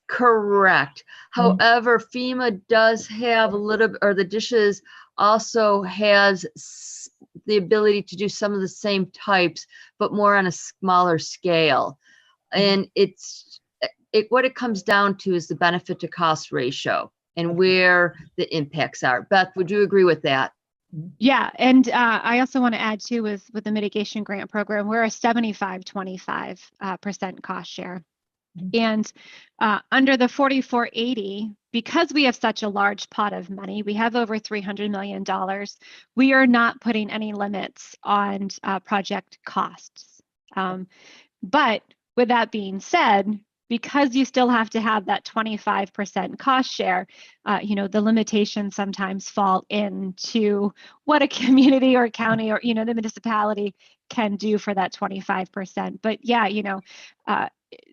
Correct. However, FEMA does have a little, or the dishes also has the ability to do some of the same types, but more on a smaller scale. And what it comes down to is the benefit to cost ratio and where the impacts are. Beth, would you agree with that? Yeah, and I also want to add too with the mitigation grant program, we're a 75-25% cost share. And under the 4480, because we have such a large pot of money, we have over $300 million, we are not putting any limits on project costs. But with that being said, because you still have to have that 25% cost share, the limitations sometimes fall into what a community or county or, the municipality can do for that 25%. But yeah,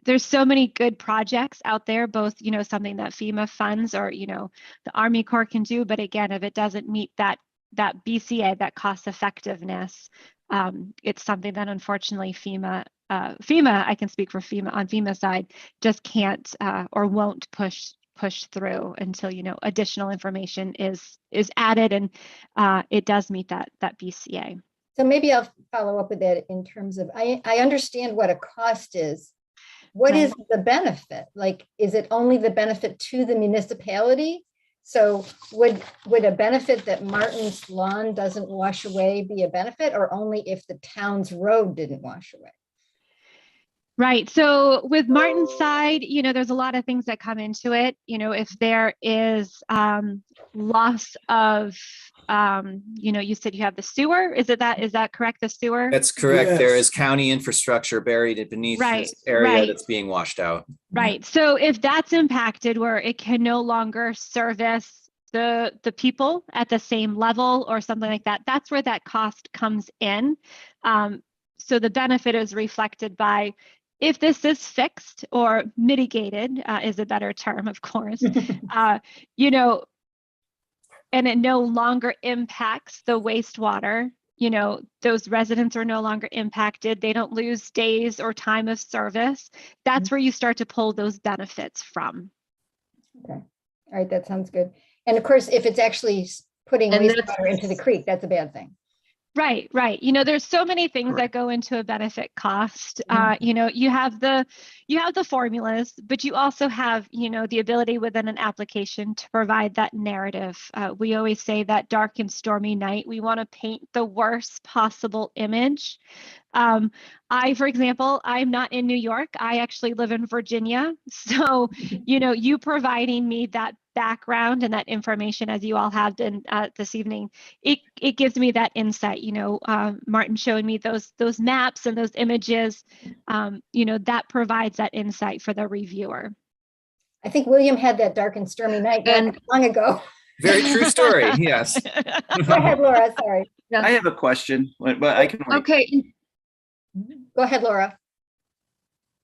there's so many good projects out there, both, something that FEMA funds or, the Army Corps can do. But again, if it doesn't meet that BCA, that cost effectiveness, it's something that unfortunately FEMA, I can speak for FEMA on FEMA side, just can't or won't push through until, additional information is added and it does meet that BCA. So maybe I'll follow up with that in terms of, I understand what a cost is. What is the benefit? Like, is it only the benefit to the municipality? So would a benefit that Martin's lawn doesn't wash away be a benefit, or only if the town's road didn't wash away? Right. So with Martin's side, there's a lot of things that come into it. If there is loss of, you said you have the sewer. Is that correct? The sewer? That's correct. There Yes. is county infrastructure buried beneath this area Right. that's being washed out. Right. So if that's impacted where it can no longer service the people at the same level or something like that, that's where that cost comes in. So the benefit is reflected by, if this is fixed or mitigated, is a better term, of course, and it no longer impacts the wastewater, those residents are no longer impacted. They don't lose days or time of service. That's where you start to pull those benefits from. Okay. All right. That sounds good. And of course, if it's actually putting And wastewater into the creek, that's a bad thing. Right. There's so many things that go into a benefit cost. You have the formulas, but you also have, the ability within an application to provide that narrative. We always say that dark and stormy night, we want to paint the worst possible image. For example, I'm not in New York. I actually live in Virginia. So, you providing me that background and that information, as you all have been this evening, it gives me that insight. Martin showing me those maps and those images, that provides that insight for the reviewer. I think William had that dark and stormy night not long ago. Very true story. Yes. Go ahead, Laura. Sorry. I have a question, but I can wait. Okay. Go ahead, Laura.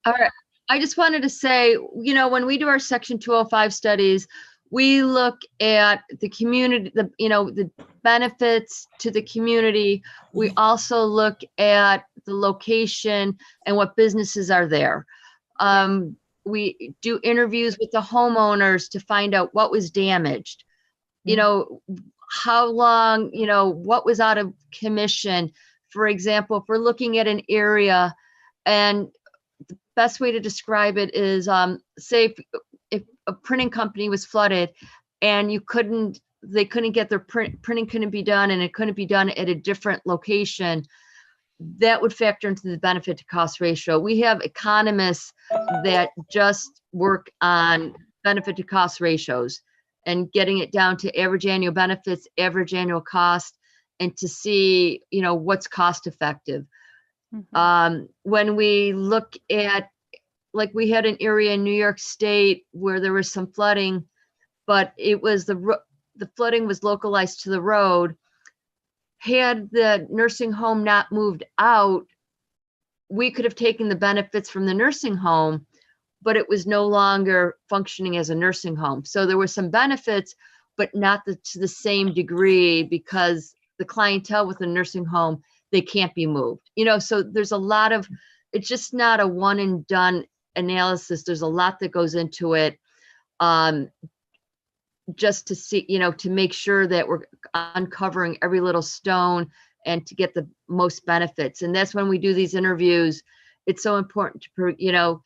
All right. I just wanted to say, when we do our Section 205 studies, we look at the community, the benefits to the community. We also look at the location and what businesses are there. we do interviews with the homeowners to find out what was damaged. You know, how long, you know, what was out of commission. For example, if we're looking at an area, and the best way to describe it is, say if a printing company was flooded and they couldn't get their printing couldn't be done, and it couldn't be done at a different location, that would factor into the benefit to cost ratio. We have economists that just work on benefit to cost ratios and getting it down to average annual benefits, average annual cost, and to see, you know, what's cost effective. When we look at, like, we had an area in New York State where there was some flooding, but it was the flooding was localized to the road. Had the nursing home not moved out, we could have taken the benefits from the nursing home, but it was no longer functioning as a nursing home. So there were some benefits, but not to the same degree, because the clientele with the nursing home, they can't be moved. You know, so there's a lot of, it's just not a one and done analysis. There's a lot that goes into it. Just to see, you know, to make sure that we're uncovering every little stone and to get the most benefits. And that's when we do these interviews. It's so important to, you know,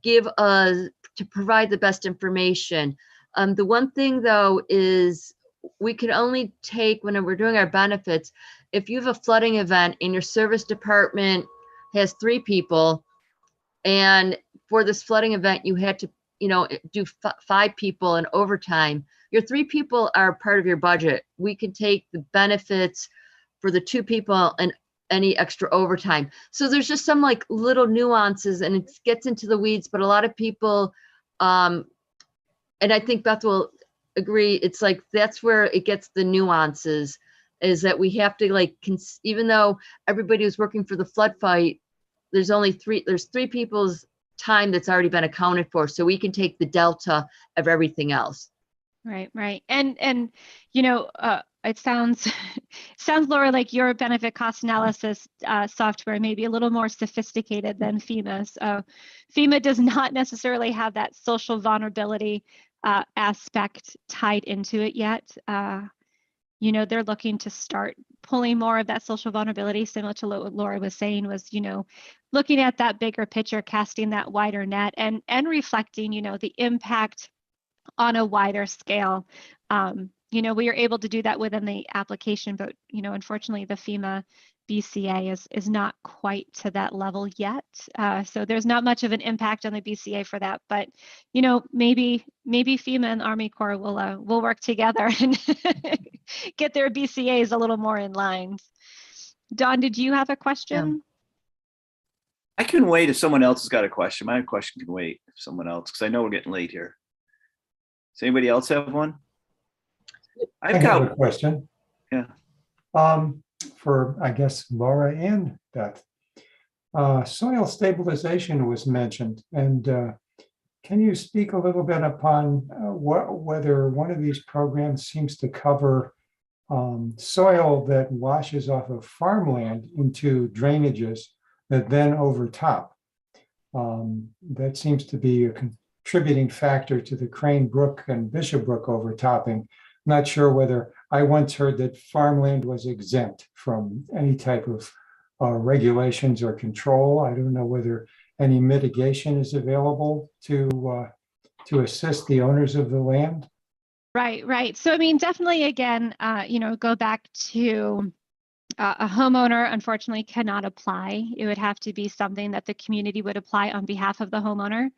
to provide the best information. The one thing though is we can only take, when we're doing our benefits, if you have a flooding event and your service department has 3 people, and for this flooding event, you had to, you know, do 5 people in overtime, your 3 people are part of your budget. We can take the benefits for the 2 people and any extra overtime. So there's just some like little nuances, and it gets into the weeds, but a lot of people, and I think Beth will agree, it's like, that's where it gets the nuances, is that we have to, like, even though everybody was working for the flood fight, there's 3 people's time that's already been accounted for, so we can take the delta of everything else. Right. And you know, it sounds Laura, like your benefit cost analysis software may be a little more sophisticated than FEMA's. FEMA does not necessarily have that social vulnerability aspect tied into it yet. You know, they're looking to start pulling more of that social vulnerability, similar to what Laura was saying, was, you know, looking at that bigger picture, casting that wider net, and reflecting, you know, the impact on a wider scale. You know, we are able to do that within the application, but, you know, unfortunately the FEMA BCA is not quite to that level yet. So there's not much of an impact on the BCA for that, but, you know, maybe FEMA and Army Corps will work together and get their BCAs a little more in line. Dawn, did you have a question? I can wait if someone else has got a question. My question can wait if someone else, because I know we're getting late here. Does anybody else have one? I have a question. Yeah. For, I guess, Laura and Beth. Soil stabilization was mentioned, and can you speak a little bit upon whether one of these programs seems to cover soil that washes off of farmland into drainages that then overtop? That seems to be a contributing factor to the Crane Brook and Bishop Brook overtopping. Not sure whether, I once heard that farmland was exempt from any type of regulations or control. I don't know whether any mitigation is available to assist the owners of the land. Right. So, I mean, definitely, again, you know, go back to a homeowner, unfortunately, cannot apply. It would have to be something that the community would apply on behalf of the homeowner.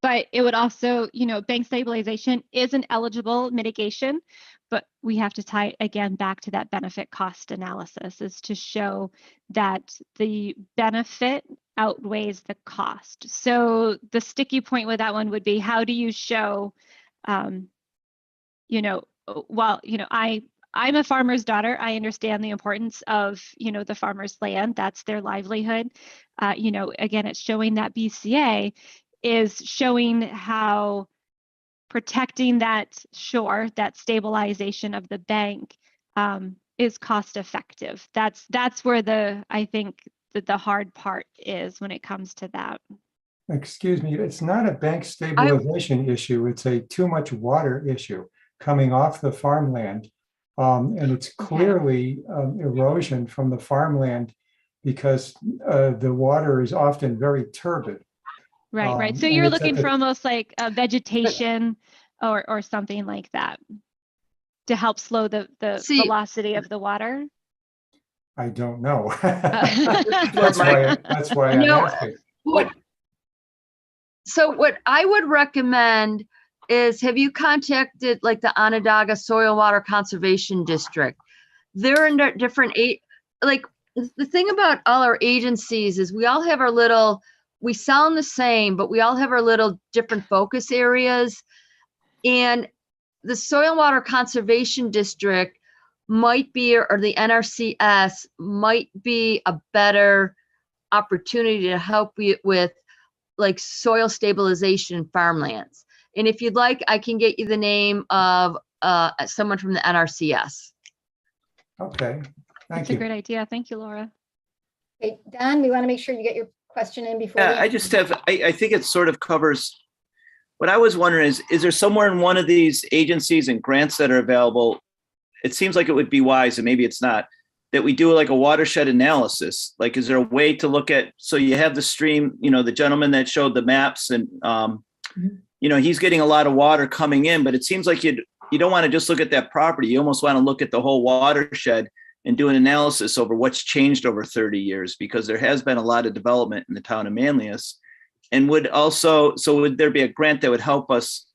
But it would also, you know, bank stabilization is an eligible mitigation, but we have to tie again back to that benefit cost analysis, is to show that the benefit outweighs the cost. So the sticky point with that one would be, how do you show, you know, well, you know, I'm a farmer's daughter. I understand the importance of, you know, the farmer's land. That's their livelihood. You know, again, it's showing that BCA is showing how protecting that shore, that stabilization of the bank, is cost effective. That's where I think that the hard part is when it comes to that. Excuse me, it's not a bank stabilization issue. It's a too much water issue coming off the farmland. And it's clearly erosion from the farmland because the water is often very turbid. Right. So and you're it's at looking the- for almost like a vegetation or something like that to help slow the See- velocity of the water. I don't know. That's That's why I'm No, asking. So what I would recommend is, have you contacted like the Onondaga Soil Water Conservation District? They're in different, like, the thing about all our agencies is we all have our little, we sound the same, but we all have our little different focus areas. And the Soil Water Conservation District might be, or the NRCS might be a better opportunity to help you with like soil stabilization in farmlands. And if you'd like, I can get you the name of someone from the NRCS. Okay, That's thank a you. great idea. Thank you, Laura. Okay, Don, we want to make sure you get your question in before. Yeah, we- I just have, I think it sort of covers, what I was wondering is there somewhere in one of these agencies and grants that are available? It seems like it would be wise, and maybe it's not, that we do like a watershed analysis. Like, is there a way to look at, so you have the stream, the gentleman that showed the maps and, he's getting a lot of water coming in, but it seems like you don't want to just look at that property. You almost want to look at the whole watershed and do an analysis over what's changed over 30 years, because there has been a lot of development in the town of Manlius. And would there be a grant that would help us?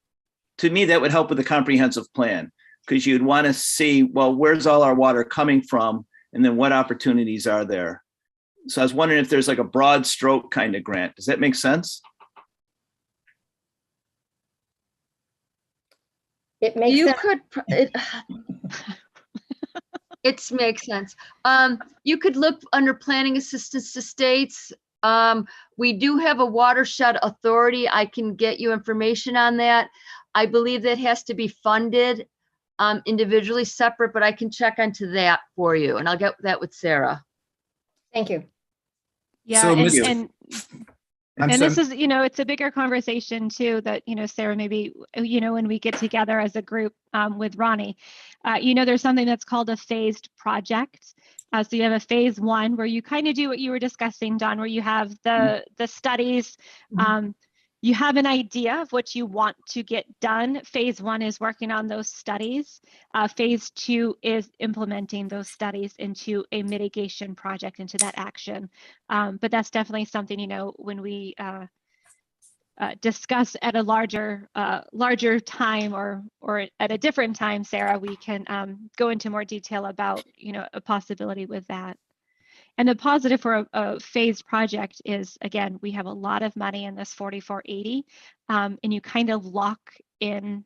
To me, that would help with the comprehensive plan, because you'd want to see, well, where's all our water coming from? And then what opportunities are there? So I was wondering if there's like a broad stroke kind of grant. Does that make sense? It makes You sense. could, it makes sense. You could look under planning assistance to states. We do have a watershed authority. I can get you information on that. I believe that has to be funded individually separate, but I can check into that for you, and I'll get that with Sarah. Thank you. Yeah, So, and, Mr. and I'm and sorry. this is, it's a bigger conversation too that, Sarah, maybe, when we get together as a group with Ronnie, there's something that's called a phased project. So you have a phase one where you kind of do what you were discussing, Don, where you have the studies, you have an idea of what you want to get done. Phase one is working on those studies. Phase two is implementing those studies into a mitigation project, into that action. But that's definitely something, when we discuss at a larger time or at a different time, Sarah, we can go into more detail about, a possibility with that. And the positive for a phased project is, again, we have a lot of money in this 4480, and you kind of lock in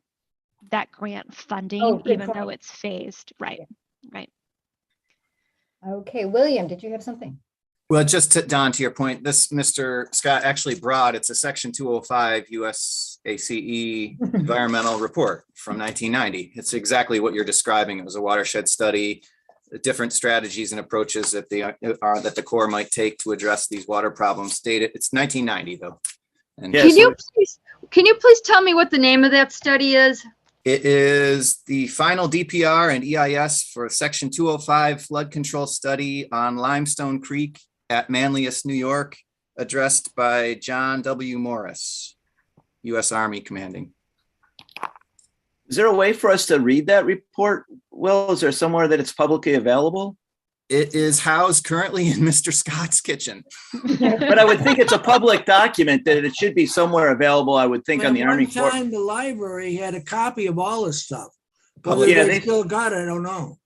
that grant funding, Oh, good even though point. it's phased. Right. Okay, William, did you have something? Well, just to Don, to your point, this Mr. Scott actually brought, it's a Section 205 US ACE environmental report from 1990. It's exactly what you're describing. It was a watershed study, the different strategies and approaches that the Corps might take to address these water problems. Dated, it's 1990 though. And Yeah, Can you please tell me what the name of that study is? it is the final DPR and EIS for Section 205 flood control study on Limestone Creek at Manlius, New York, addressed by John W. Morris, U.S. Army commanding. Is there a way for us to read that report? Will, is there somewhere that it's publicly available? It is housed currently in Mr. Scott's kitchen. But I would think it's a public document, that it should be somewhere available, I would think, on the At Army one Corps. time, the library had a copy of all this stuff. Oh, Whether yeah, they they- still got it, I don't know.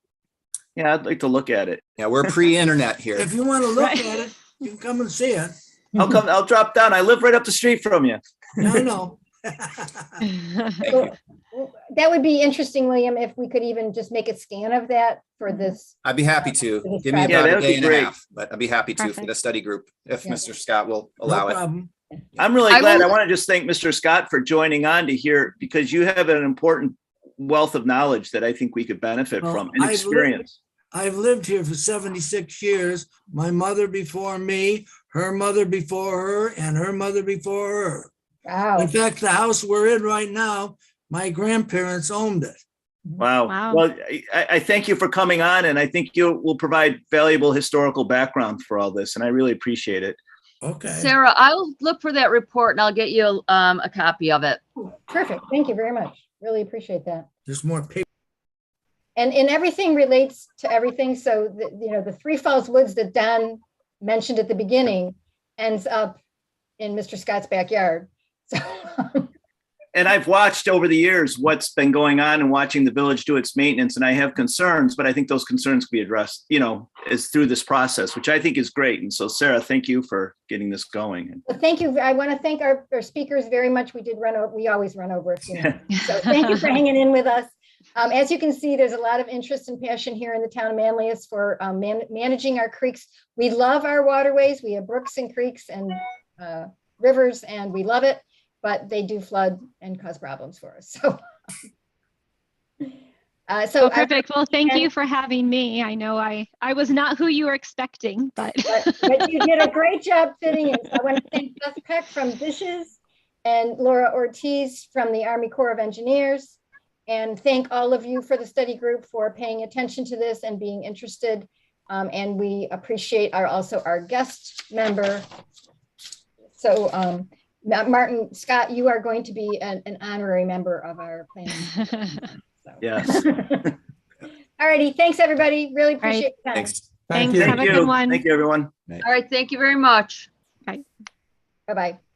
Yeah, I'd like to look at it. Yeah, we're pre-internet here. If you want to look Right. at it, you can come and see it. I'll drop down. I live right up the street from you. I know. Thank So, you. that would be interesting, William, if we could even just make a scan of that for this. I'd be happy to. Give me Yeah, about that a would day be and a great. half, but I'd be happy to for Perfect. the study group if Yeah. Mr. Scott will No allow it. problem. I'm really I glad. will- I want to just thank Mr. Scott for joining on to hear, because you have an important wealth of knowledge that I think we could benefit Well, from, and I've lived- experience. I've lived here for 76 years. My mother before me, her mother before her, and her mother before her. Wow. In fact, the house we're in right now, my grandparents owned it. Wow. Wow. Well, I thank you for coming on, and I think you will provide valuable historical background for all this, and I really appreciate it. Okay. Sarah, I'll look for that report and I'll get you a copy of it. Perfect. Thank you very much. Really appreciate that. There's more paper. And everything relates to everything. So, the Three Falls Woods that Don mentioned at the beginning ends up in Mr. Scott's backyard. So, And I've watched over the years what's been going on and watching the village do its maintenance, and I have concerns, but I think those concerns can be addressed, is through this process, which I think is great. And so, Sarah, thank you for getting this going. well, thank you. I want to thank our speakers very much. We always run over a few minutes. So thank you for hanging in with us. As you can see, there's a lot of interest and passion here in the town of Manlius for managing our creeks. We love our waterways. We have brooks and creeks and rivers, and we love it, but they do flood and cause problems for us. So, Perfect. Well, thank you for having me. I know I was not who you were expecting, but but you did a great job fitting in. So I want to thank Beth Peck from Dishes and Laura Ortiz from the Army Corps of Engineers. And thank all of you for the study group for paying attention to this and being interested. And we appreciate also our guest member. So Martin Scott, you are going to be an honorary member of our planning. So. Yes. All righty. Thanks, everybody. Really appreciate your time. Thanks. Thanks. you. Have a good one. Thank you, everyone. All right, thank you very much. Bye-bye.